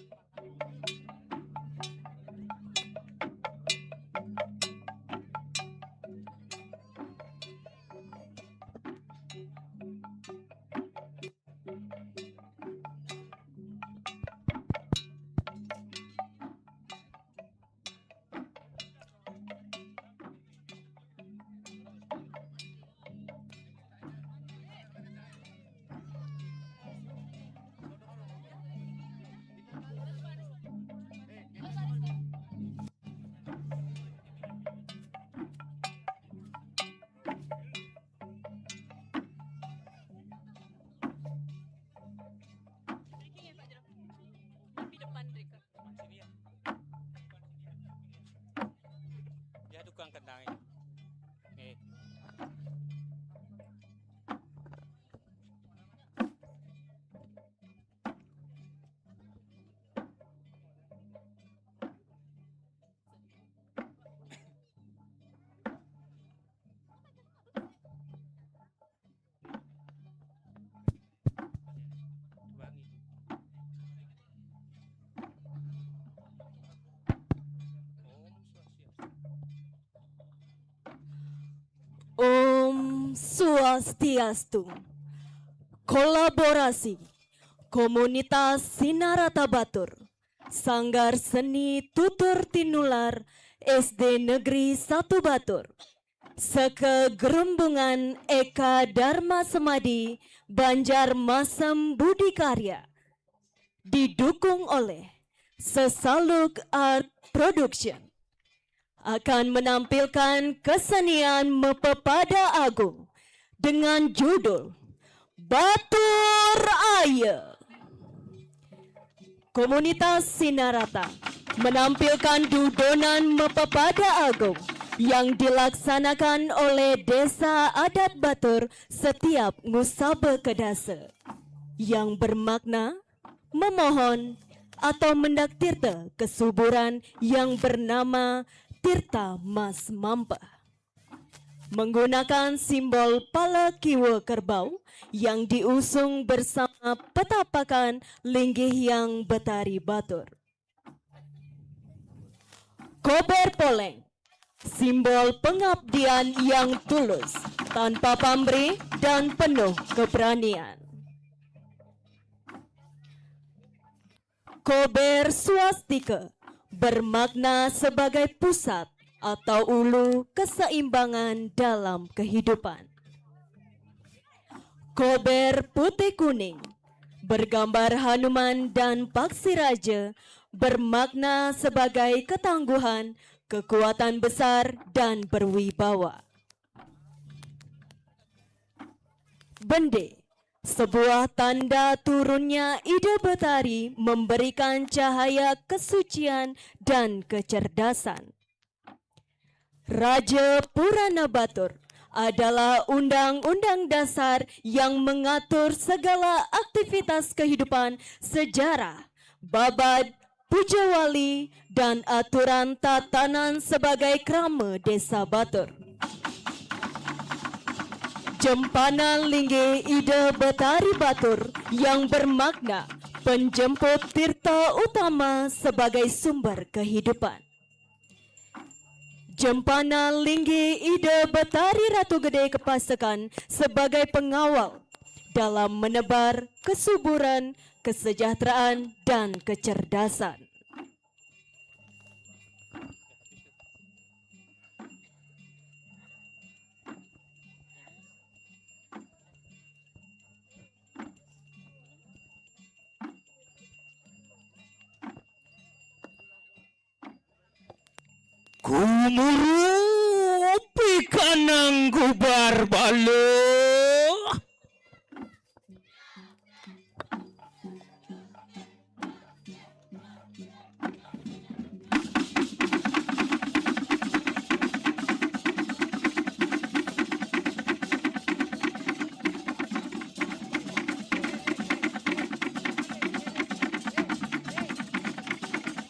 Speaker 3: Tapi depan Rika.
Speaker 5: Ya tukang kendangnya. Oke.
Speaker 2: Om Swastiastu. Kolaborasi Komunitas Sinarata Batur, Sanggar Seni Tutur Tinular SD Negeri 1 Batur, Sekegerembungan Eka Dharma Semadi Banjarmasem Budi Karya, didukung oleh Sesaluk Art Production, akan menampilkan kesenian Mepepada Agung dengan judul Batur Aya. Komunitas Sinarata menampilkan dudonan Mepepada Agung yang dilaksanakan oleh Desa Adat Batur setiap Ngusabe Kedase, yang bermakna memohon atau mendak tirta kesuburan yang bernama Tirta Mas Mampa, menggunakan simbol pala kiwa kerbau yang diusung bersama petapakan linggih yang Betari Batur. Kober Poleng, simbol pengabdian yang tulus, tanpa pamrih dan penuh keberanian. Kober Swastika bermakna sebagai pusat atau ulu keseimbangan dalam kehidupan. Kober Putih Kuning bergambar Hanuman dan Paksi Raja bermakna sebagai ketangguhan, kekuatan besar dan berwibawa. Bende, sebuah tanda turunnya ide Betari memberikan cahaya kesucian dan kecerdasan. Raja Purana Batur adalah undang-undang dasar yang mengatur segala aktivitas kehidupan, sejarah, babad, pujawali, dan aturan tatanan sebagai krama desa Batur. Jempana Lingge Ide Betari Batur yang bermakna penjemput tirta utama sebagai sumber kehidupan. Jempana Lingge Ide Betari Ratu Gede Kepasekan sebagai pengawal dalam menebar kesuburan, kesejahteraan, dan kecerdasan.
Speaker 3: Kumurupi kanang gubar balo.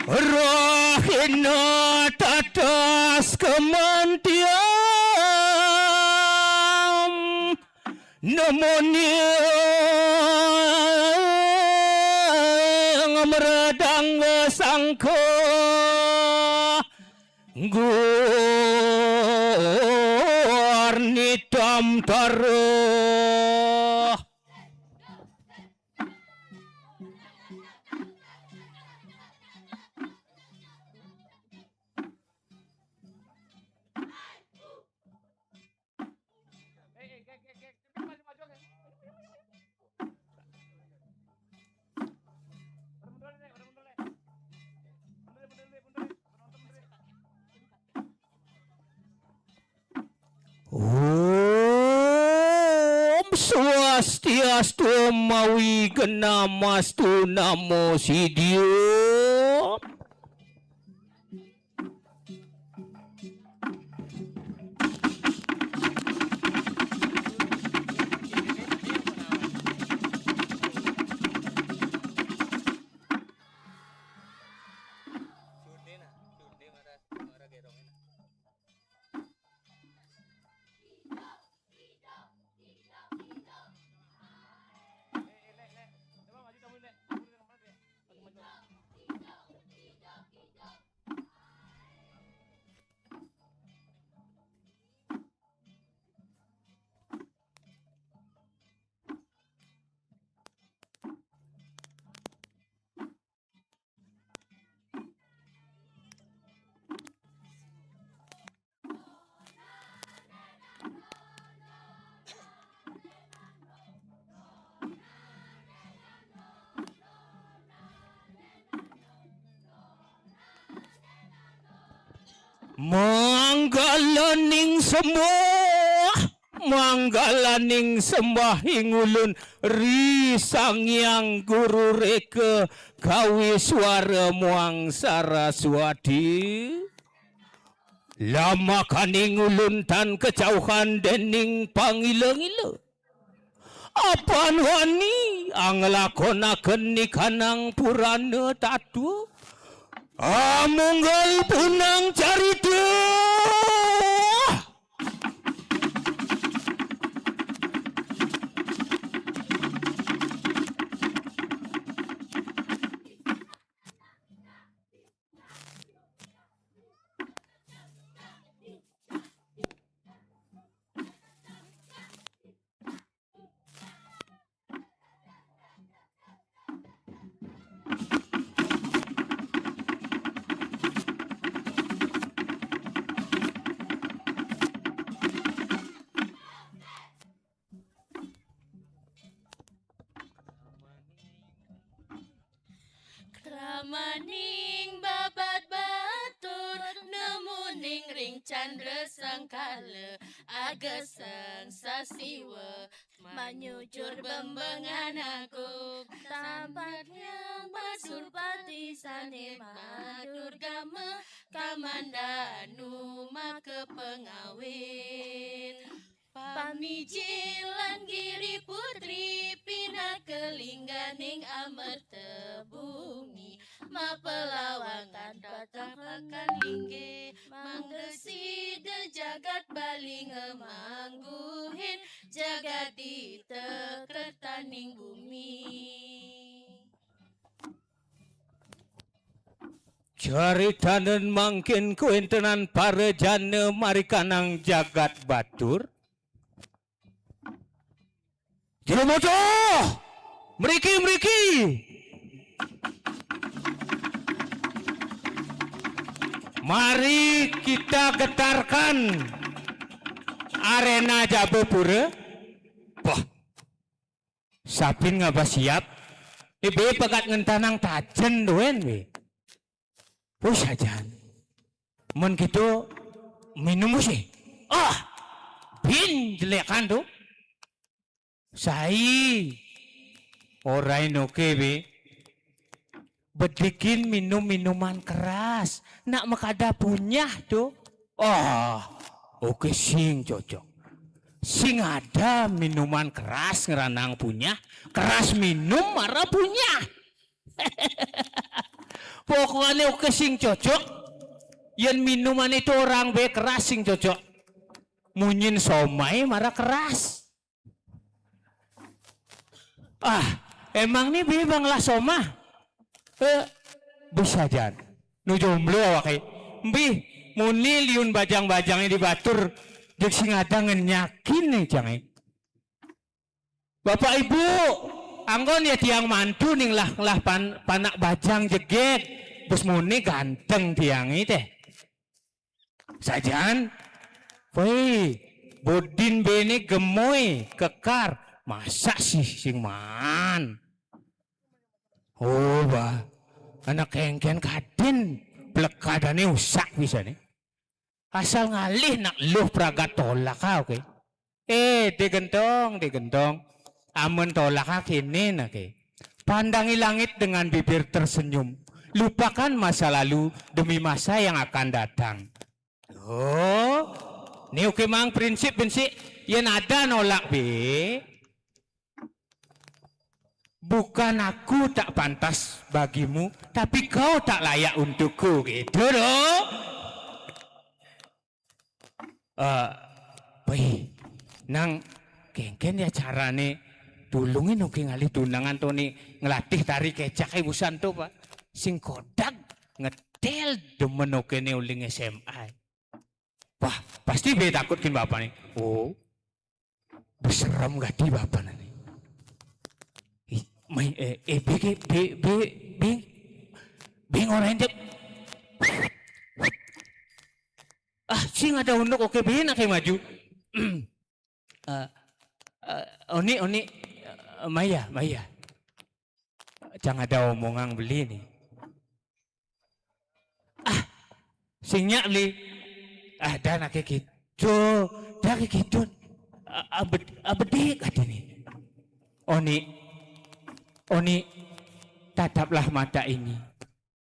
Speaker 3: Rahina tatas kemantiam Nemonia meredang sangka Gurni tam taruh Om Swastiastu mawi genamastu namo Sidyo. Manggalaning semua manggalaning sembah ingulun risang yang guru reke kawi suara muang saraswati lama kaning ulun tan kejauhan dening pangila-ngila apan wani ang lakonaken ni kanang purana tatu amunggal punang carita
Speaker 9: Kramaning babat batur nemuning ring candra sangkala ageseng sasiwa manyujur bembengan aku tampaknya basurpati sane matur gama kamandanu maka pengawin pamijilan giri putri pinakelingganing amerta bumi mapelawangan katapakan lingge manggesi de jagat baling mangguhin jagat ita kertaning bumi.
Speaker 3: Caritanen mangkin kuentenan para jana marikanang jagat batur. Jeromojo, meriki. Mari kita getarkan arena Jabapura. Wah, sapin ngapa siap? Ibe pegat ngentanang tajen doen we. Pusajan. Men gitu minum sih. Bin jelek kan tuh. Sai. Orang oke be. Bedikin minum minuman keras. Nak makada punya tuh. Oke sing cocok. Sing ada minuman keras ngeranang punya. Keras minum marah punya. Pokoknya oke sing cocok. Yang minuman itu orang be keras sing cocok. Munyin somai marah keras. Emang nih be banglah somah. Bisa jan. Nu jomblo awake. Mbi muni liun bajang-bajangnya di batur. Dek sing ada ngenyakin nih jangan. Bapak Ibu, anggon ya tiang mantu nih lah panak bajang jeget. Bos muni ganteng tiang ini teh. Sajan, woi, bodin bene gemoy kekar, masa sih sing man? Bah, anak kengken kaden, plekadane usak bisa nih. Asal ngalih nak luh praga tolak oke. Digentong, amun tolak kini nak Pandangi langit dengan bibir tersenyum. Lupakan masa lalu demi masa yang akan datang. Ini oke mang prinsip yang ada nolak be. Bukan aku tak pantas bagimu, tapi kau tak layak untukku gitu loh. Nang kengken ya carane tulungin oke ngali tunangan tuh nih ngelatih tari kecak ibu santo pak. Sing kodak ngetel demen oke nih uling SMA. Wah, pasti be takutkin bapak nih. Berserem gak di bapak nih. Bing orang itu. Sing ada unduk oke be nak maju. Oni, Maya. Jangan ada omongan beli nih. Singnya beli. Dan kayak gitu, abedi kata ini. Oni, tataplah mata ini.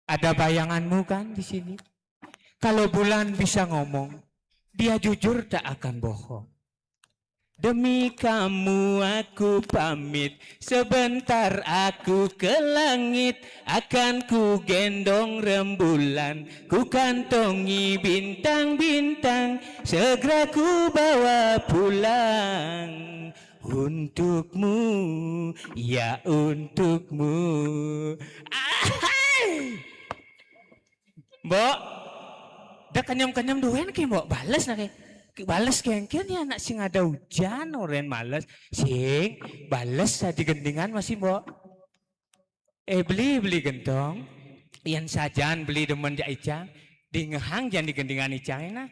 Speaker 3: Ada bayanganmu kan di sini. Kalau bulan bisa ngomong, dia jujur tak akan bohong. Demi kamu aku pamit, sebentar aku ke langit, akan ku gendong rembulan, ku kantongi bintang-bintang, segera ku bawa pulang. Untukmu, ya untukmu. Mbok, dah kenyam-kenyam duen ki mbok bales nak bales kengken ya anak sing ada hujan oren males sing bales di gendingan masih mbok beli gentong yang sajan beli demen ja icang di ngehang jangan di gendingan icang nah.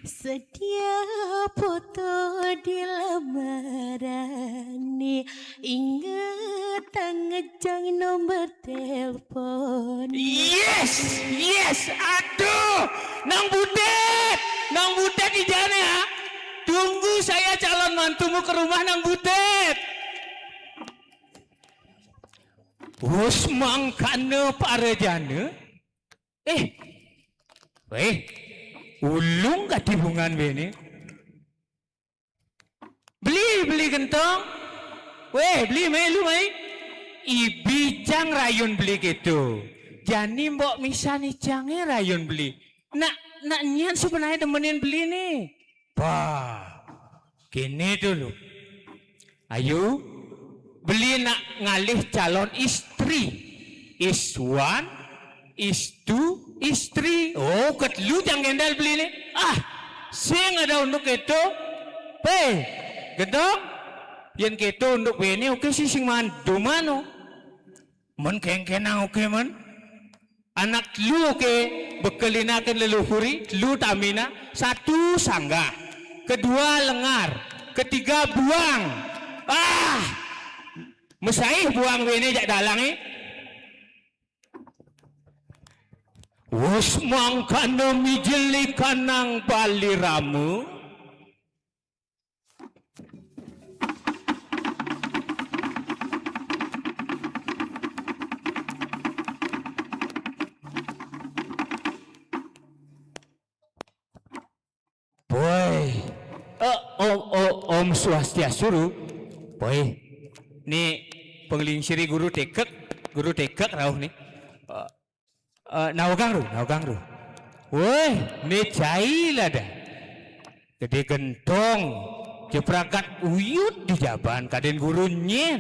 Speaker 9: Setiap foto di lamaran nih inget ngejang nomor telepon.
Speaker 3: Yes, aduh, nang budet di jana ya. Tunggu saya calon mantumu ke rumah nang budet. Wus mangkane parejana. Ulung gak tibungan bene. Beli gentong. Beli melu ibicang rayun beli gitu. Jani mbok misani cange rayun beli. Nak nyan sebenarnya temenin beli nih. Gini dulu. Ayo beli nak ngalih calon istri. Is one, is two, istri. Ketelu jangan gendal beli nih. Sing ada untuk itu. Gendong. Yang gitu untuk bini oke sih sing mandu mano. Men kengkenang oke men. Anak lu oke bekelinakan leluhuri, lu tamina. Satu sanggah, kedua lengar, ketiga buang. Mesaih buang bini jak dalang Wus mangkana mijeli kanang baliramu. Boy, Om Swastiastu, boy, ni penglingsiri guru tekek rauh ni. Naugang ru. Woi, ni cai lah dah. Gede gentong, jeprakat uyut di jaban, kaden guru nyen.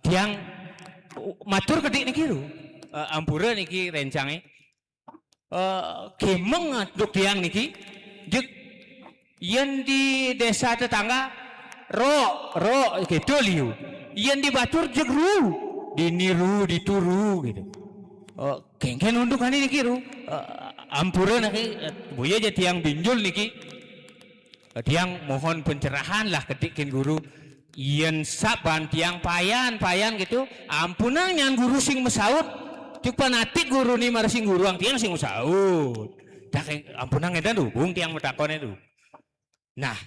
Speaker 3: Tiang matur kedik niki ru. Ampura niki rencange. Kemeng duk tiang niki. Jek yen di desa tetangga ro gitu liu. Yen di batur jek ru, diniru dituru gitu. Kengken unduk hani niki ru. Ampura niki buya aja tiang binjul niki. Tiang mohon pencerahan lah ketikin guru. Yen saban tiang payan gitu. Ampunang nyan guru sing mesaut. Cuk panatik guru ni marasing guru ang tiang sing mesaut. Dah ampunang edan hubung tiang metakon itu. Nah,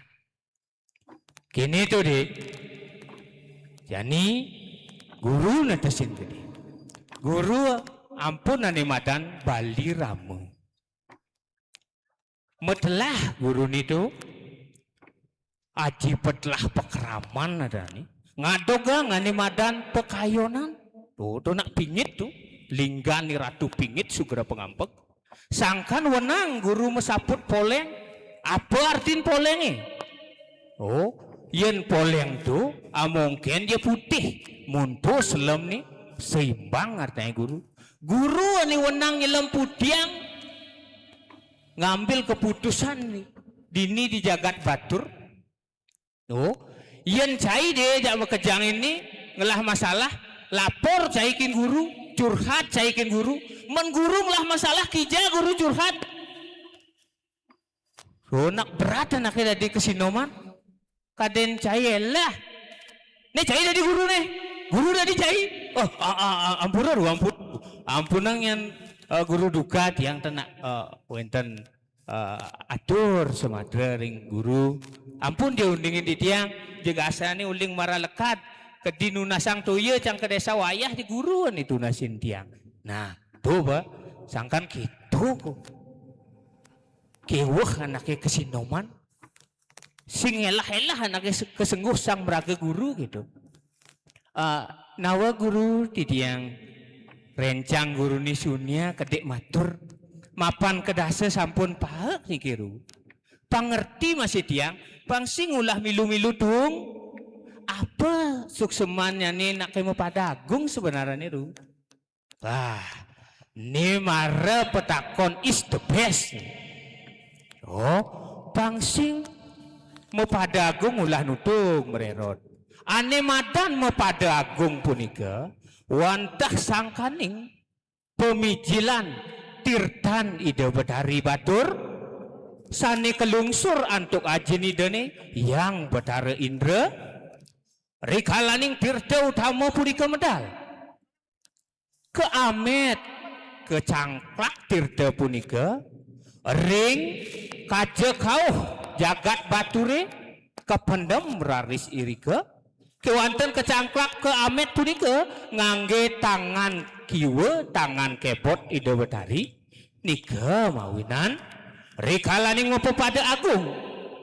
Speaker 3: kini tuh deh. Jadi guru netesin tadi. Guru ampun nani madan baliramu. Metelah guru itu aji petlah pekeraman ada nih. Ngadoga ngani madan pekayonan. Tuh nak pingit tuh. Linggani ratu pingit sugera pengampek. Sangkan wenang guru mesaput poleng. Apa artin polengnya? Oh, yen poleng tuh mungkin dia putih. Muntu selem nih seimbang artinya guru. Guru ani wenang nyelam putiang ngambil keputusan nih. Dini di jagat batur. Oh, yen cai deh jak kejang ini ngelah masalah lapor caikin guru. Curhat caikin guru, mengguru lah masalah kija guru curhat. Nak berat anaknya dari kesinoman, kaden cai lah. Nih cai dari guru nih, guru dari cai. Oh, ampunang yang guru duka tiang tenak wenten atur Sumatera ring guru. Ampun dia undingin di tiang, jaga asani uling marah lekat. Kedinu nasang tuye cang ke desa wayah di guruan itu nasin tiang. Nah, tuh ba, sangkan gitu kok. Keweh anaknya kesinoman. Sing elah anaknya kesengguh sang meraga guru gitu. Nawa guru di tiang rencang guru ni sunya kedek matur. Mapan kedase sampun pahek nih kiru. Pangerti masih tiang, pangsing ulah milu-milu tung. Apa suksemannya nih nak kamu padagung sebenarnya itu? Wah, ini mara petakon is the best. Oh, pangsing mau padagung ulah nutung mererot. Ane madan mau padagung punika, wantah sangkaning pemijilan tirtan ide bedari batur. Sane kelungsur antuk ajin idene yang betara indra. Rikalaning tirta utama punika medal. Ke amet, ke cangklak tirta punika, ring kaje kauh jagat bature, kependem raris irike, kewanten ke cangklak ke amet punika, ngangge tangan kiwe, tangan kebot ide betari, nika mawinan, rikalaning ngopo pada agung,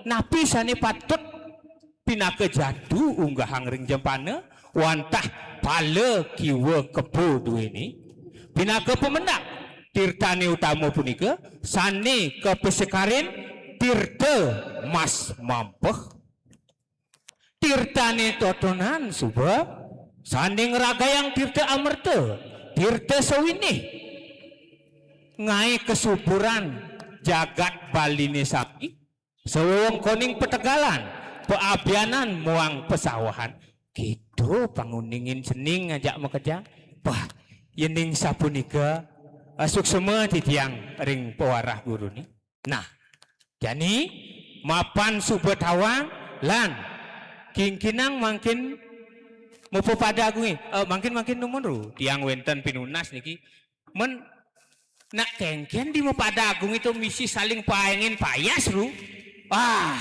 Speaker 3: napi sane patut pinake jadu unggah hangring jempana wantah pale kiwa kepo dua ini pinake pemendak tirtane utama punika sane kepesekarin tirta mas mampeh tirtane totonan suba sane ngeragayang tirta amerta tirta sawinih ngai kesuburan jagat baline sapi sewong koning petegalan peabianan muang pesawahan gitu panguningin sening ngajak mekerja wah yening sapunika suksema titiang ring pewarah guru ni nah jadi mapan subetawang lan kingkinang makin mau pada agung makin numuru tiang wenten pinunas niki men Nak kengken di pada agung itu misi saling paengin payas ru. Ah,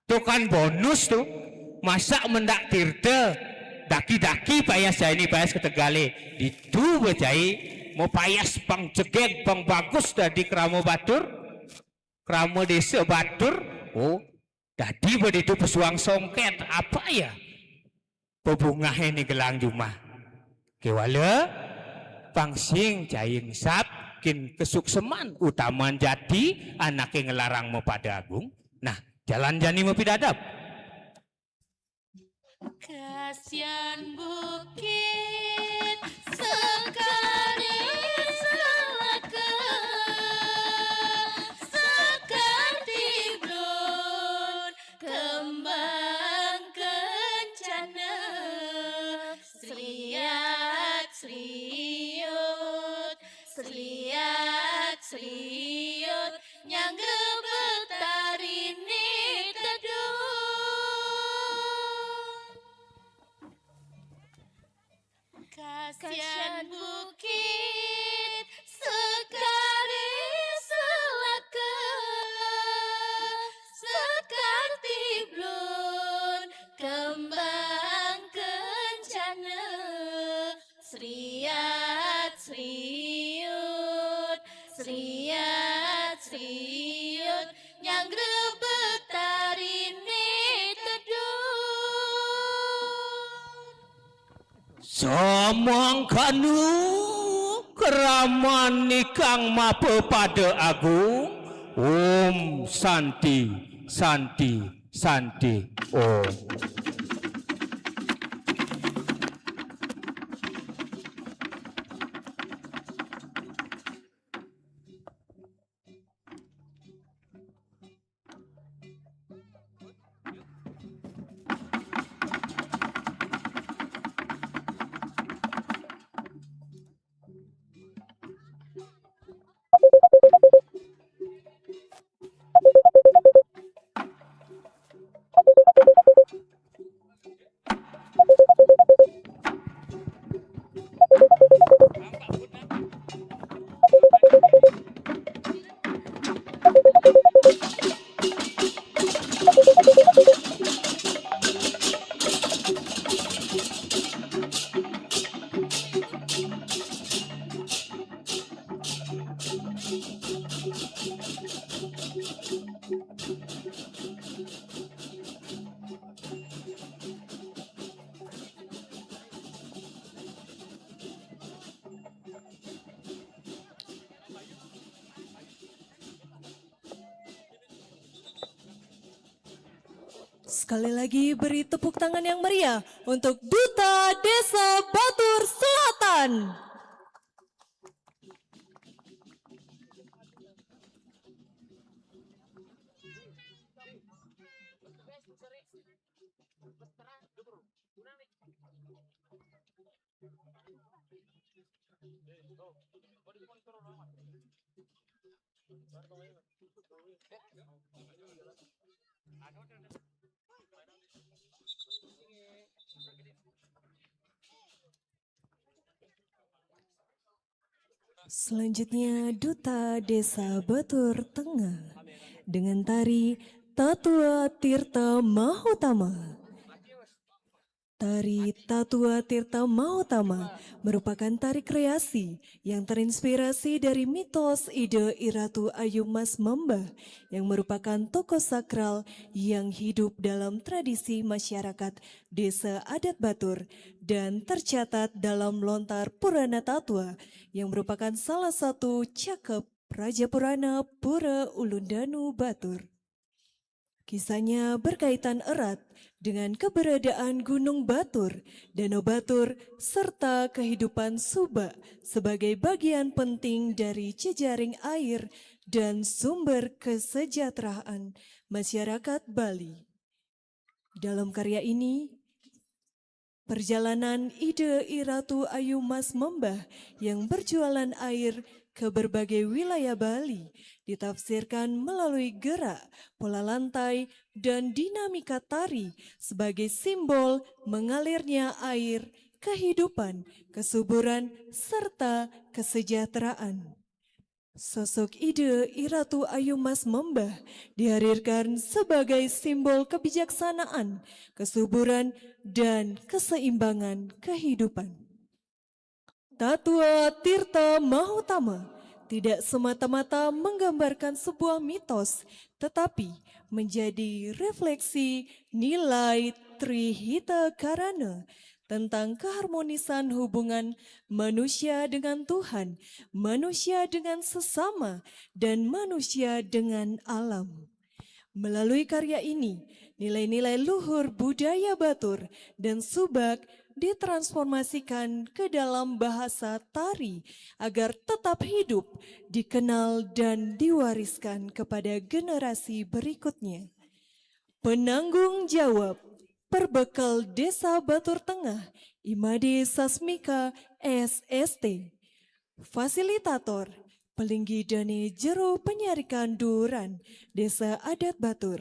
Speaker 3: tuh kan bonus tuh. Masa mendak tirte daki-daki payas saya ini payas ketegale. Itu bejai mau payas pang cegek pang bagus dari keramo batur. Keramo desa batur. Oh, tadi begitu pesuang songket apa ya? Pebungah ini gelang jumah. Kewala pangsing caing sap kin kesukseman utaman jati anak yang ngelarang mau pada agung. Nah, jalan jani mau pidadap.
Speaker 9: Kasihan bukit sekali selaka sekarti blon kembang kencana seriat seriut seriat seriut nyangga betari ni teduh. Kasihan bukit sekali selaka sekarti blon kembang kencana seriat seriut seriat seriut yang grebek tarini teduh.
Speaker 3: Somong kanu keraman nikang mape pada agung. Santi santi santi Om.
Speaker 2: Sekali lagi beri tepuk tangan yang meriah untuk Duta Desa Batur Selatan. Selanjutnya Duta Desa Batur Tengah dengan tari Tatua Tirta Mahutama. Tari Tatua Tirta Mahutama merupakan tari kreasi yang terinspirasi dari mitos Ide Iratu Ayu Mas Membah yang merupakan tokoh sakral yang hidup dalam tradisi masyarakat desa adat Batur dan tercatat dalam lontar Purana Tatua yang merupakan salah satu cakep Raja Purana Pura Ulundanu Batur. Kisahnya berkaitan erat dengan keberadaan Gunung Batur, Danau Batur, serta kehidupan Subak sebagai bagian penting dari jejaring air dan sumber kesejahteraan masyarakat Bali. Dalam karya ini, perjalanan Ide Iratu Ayu Mas Membah yang berjualan air ke berbagai wilayah Bali ditafsirkan melalui gerak, pola lantai, dan dinamika tari sebagai simbol mengalirnya air, kehidupan, kesuburan, serta kesejahteraan. Sosok Ide Iratu Ayu Mas Membah dihadirkan sebagai simbol kebijaksanaan, kesuburan, dan keseimbangan kehidupan. Tatua Tirta Mahutama tidak semata-mata menggambarkan sebuah mitos, tetapi menjadi refleksi nilai Trihita Karana tentang keharmonisan hubungan manusia dengan Tuhan, manusia dengan sesama, dan manusia dengan alam. Melalui karya ini, nilai-nilai luhur budaya Batur dan Subak ditransformasikan ke dalam bahasa tari agar tetap hidup, dikenal, dan diwariskan kepada generasi berikutnya. Penanggung jawab Perbekal Desa Batur Tengah, Imade Sasmika SST. Fasilitator, Pelinggi Dane Jero Penyarikan Duran, Desa Adat Batur.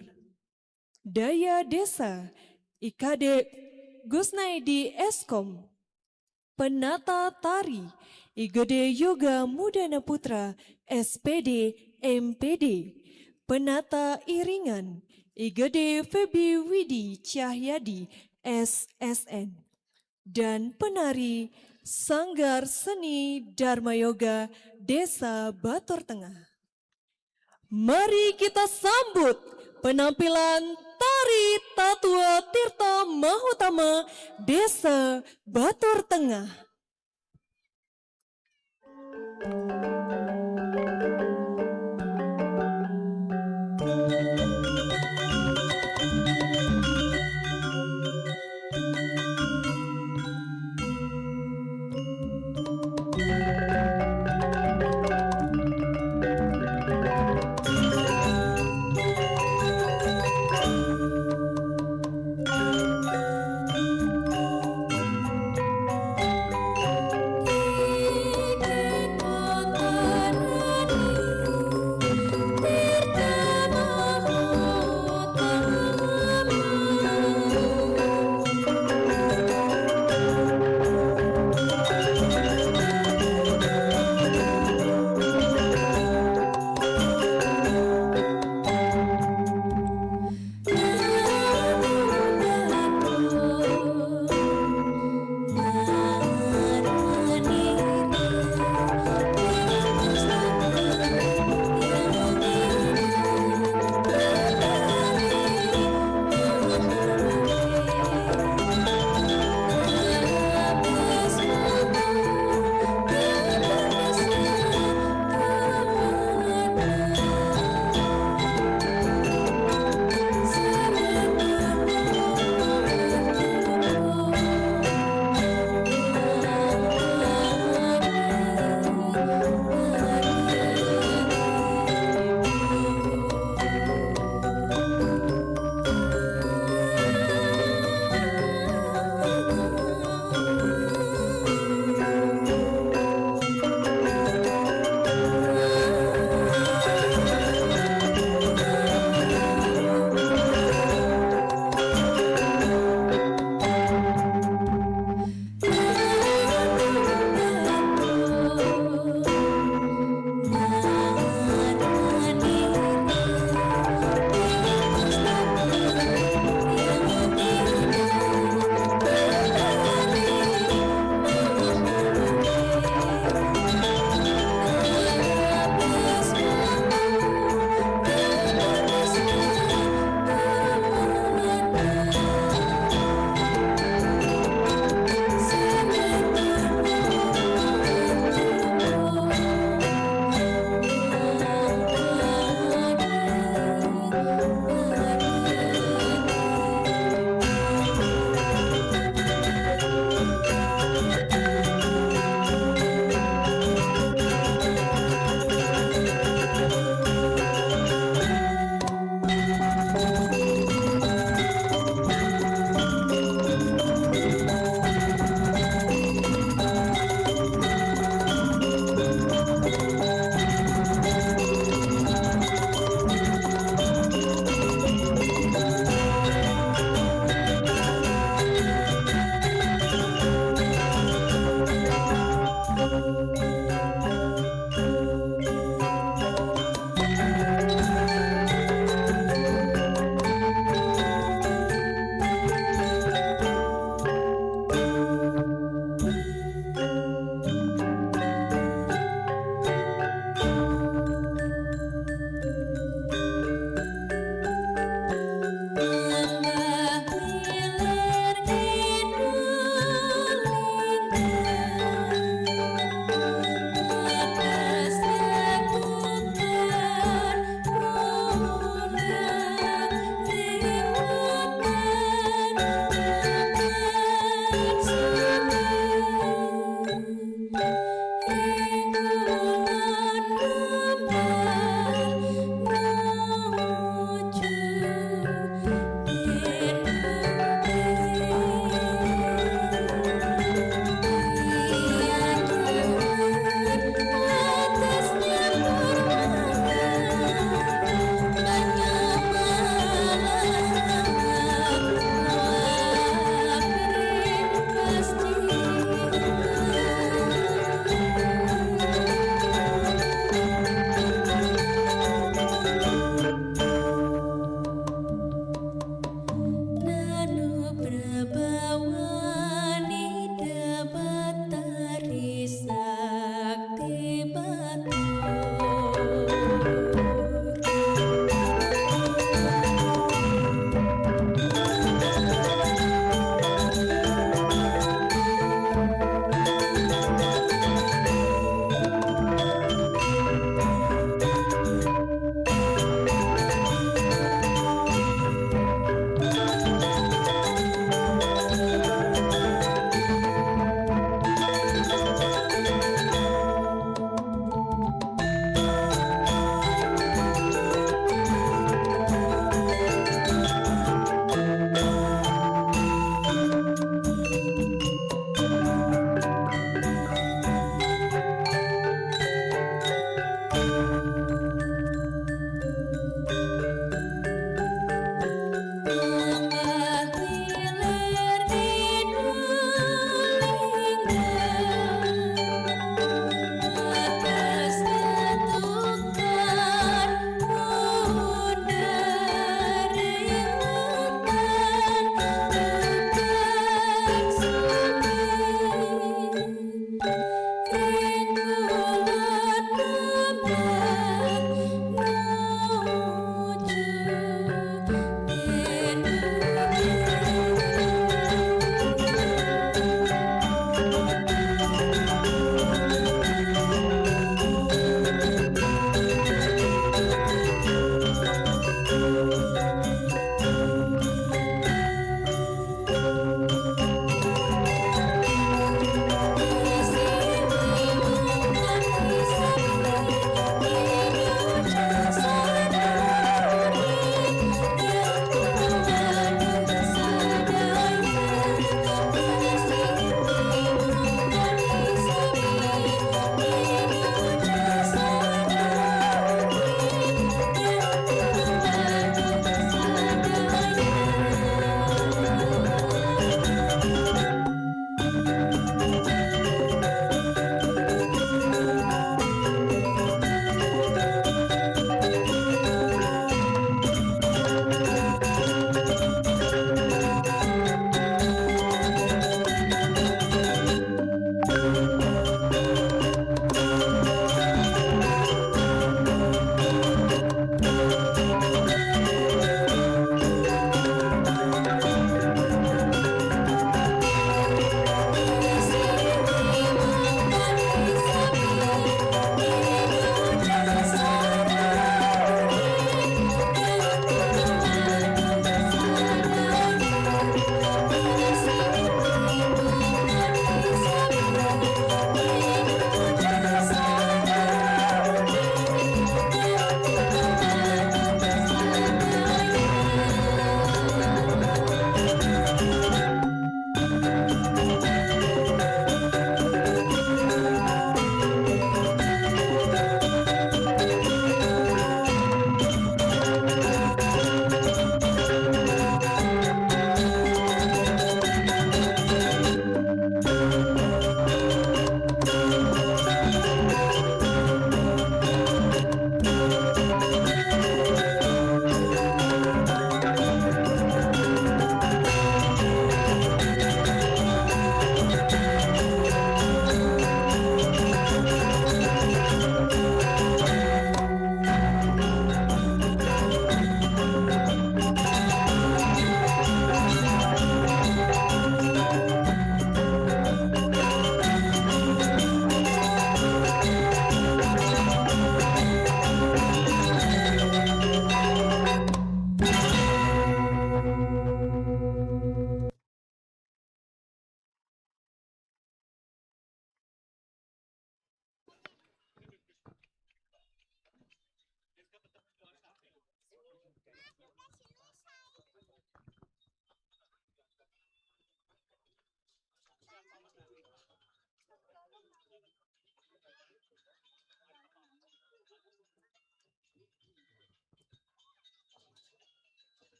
Speaker 2: Daya Desa, IKD Gusnaidi Eskom. Penata Tari, IGD Yoga Mudana Putra, SPD MPD. Penata Iringan, IGD Febi Widi Cahyadi, SSN. Dan penari Sanggar Seni Dharma Yoga Desa Batur Tengah. Mari kita sambut penampilan Tari Tatua Tirta Mahutama Desa Batur Tengah.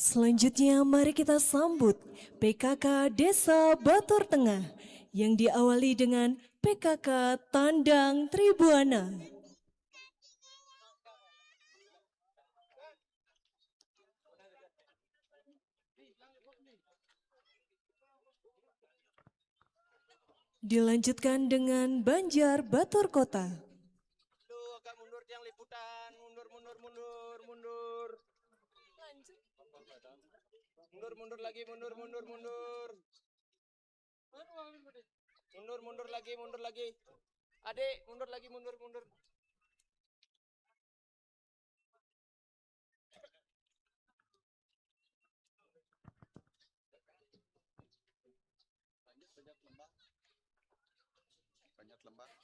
Speaker 2: Selanjutnya mari kita sambut PKK Desa Batur Tengah yang diawali dengan PKK Tandang Tribuana. Dilanjutkan dengan Banjar Batur Kota.
Speaker 5: Agak mundur yang liputan, mundur.
Speaker 8: Lanjut.
Speaker 5: Mundur lagi. Mundur lagi. Adik, mundur lagi.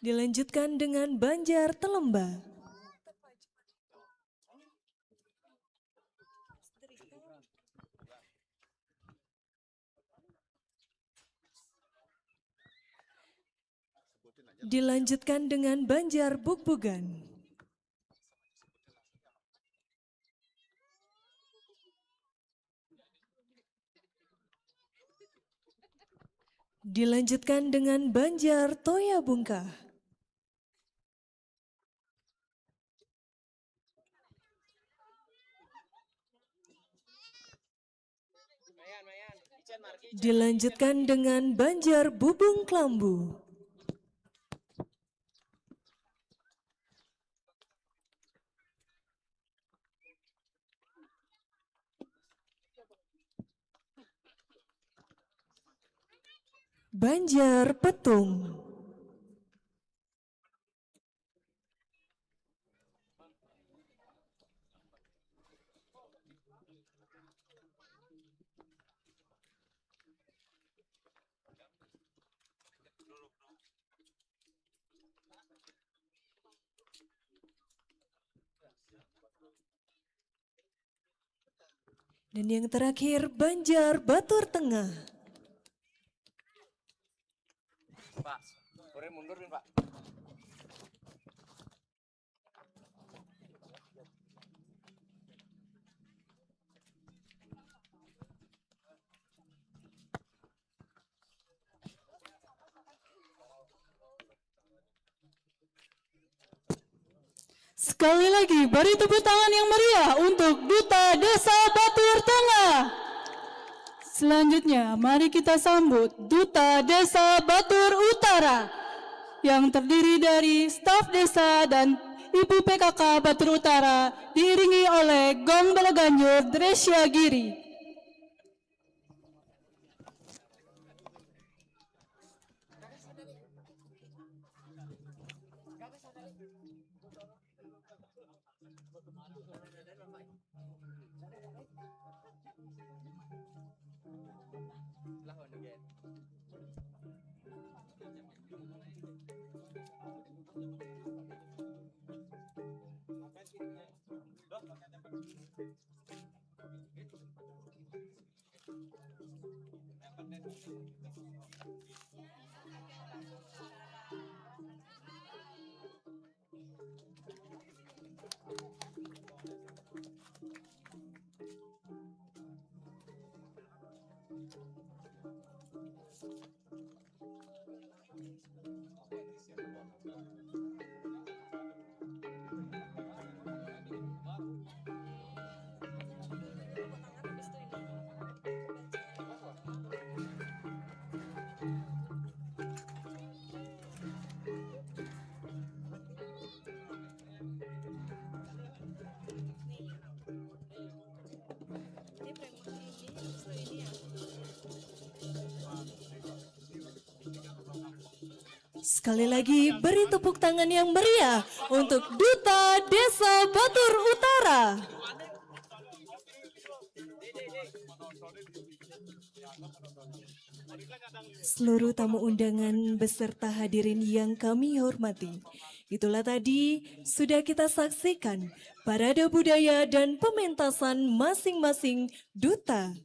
Speaker 2: Dilanjutkan dengan Banjar Telemba. Dilanjutkan dengan Banjar Bukbugan. Dilanjutkan dengan Banjar Toya Bungkah. Dilanjutkan dengan Banjar Bubung Klambu. Banjar Petung. Dan yang terakhir Banjar Batur Tengah.
Speaker 5: Pak, boleh mundur nih, Pak.
Speaker 1: Sekali lagi beri tepuk tangan yang meriah untuk Duta Desa Batur Tengah. Selanjutnya mari kita sambut Duta Desa Batur Utara yang terdiri dari staf desa dan Ibu PKK Batur Utara diiringi oleh Gong Balaganjur Dresya Giri.
Speaker 2: Sekali lagi beri tepuk tangan yang meriah untuk Duta Desa Batur Utara. Seluruh tamu undangan beserta hadirin yang kami hormati. Itulah tadi sudah kita saksikan parade budaya dan pementasan masing-masing duta.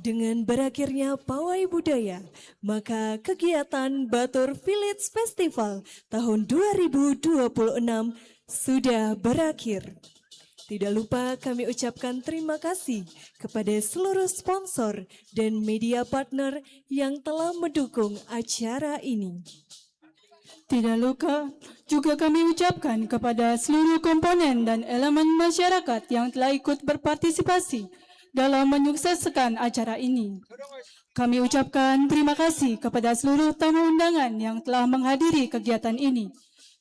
Speaker 2: Dengan berakhirnya pawai budaya, maka kegiatan Batur Village Festival tahun 2026 sudah berakhir. Tidak lupa kami ucapkan terima kasih kepada seluruh sponsor dan media partner yang telah mendukung acara ini.
Speaker 1: Tidak lupa juga kami ucapkan kepada seluruh komponen dan elemen masyarakat yang telah ikut berpartisipasi dalam menyukseskan acara ini. Kami ucapkan terima kasih kepada seluruh tamu undangan yang telah menghadiri kegiatan ini.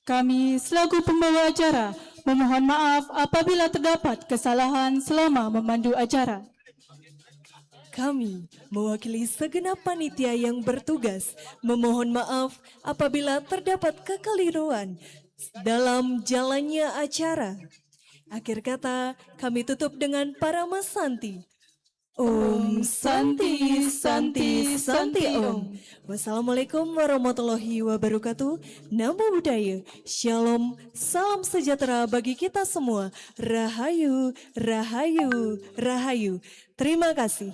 Speaker 1: Kami selaku pembawa acara memohon maaf apabila terdapat kesalahan selama memandu acara.
Speaker 2: Kami, mewakili segenap panitia yang bertugas, memohon maaf apabila terdapat kekeliruan dalam jalannya acara. Akhir kata, kami tutup dengan Parama Santi. Om Santi, Santi, Santi Om. Wassalamualaikum warahmatullahi wabarakatuh. Namo Buddhaya. Shalom. Salam sejahtera bagi kita semua. Rahayu, Rahayu, Rahayu. Terima kasih.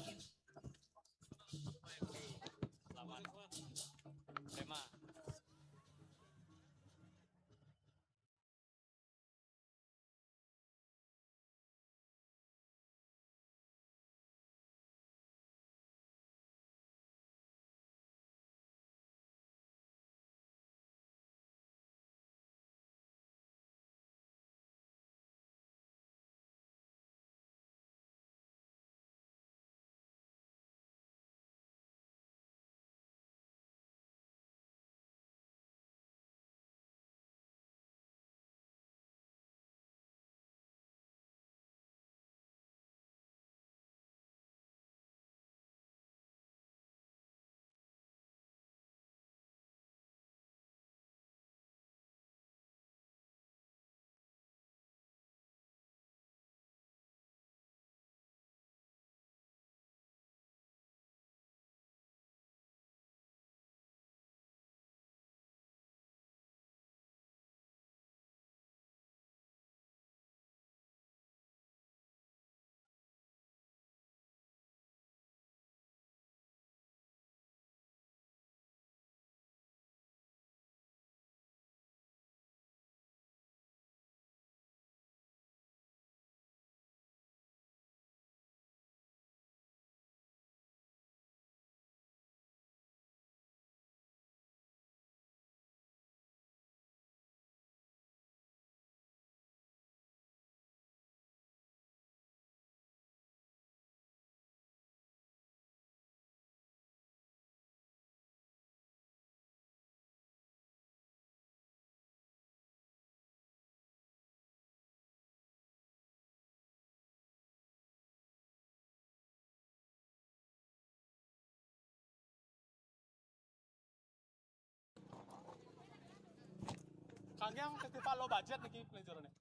Speaker 10: Kangyang festival lo budget niki pelajarannya.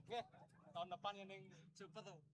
Speaker 10: Oke, tahun depan yang cepet tuh.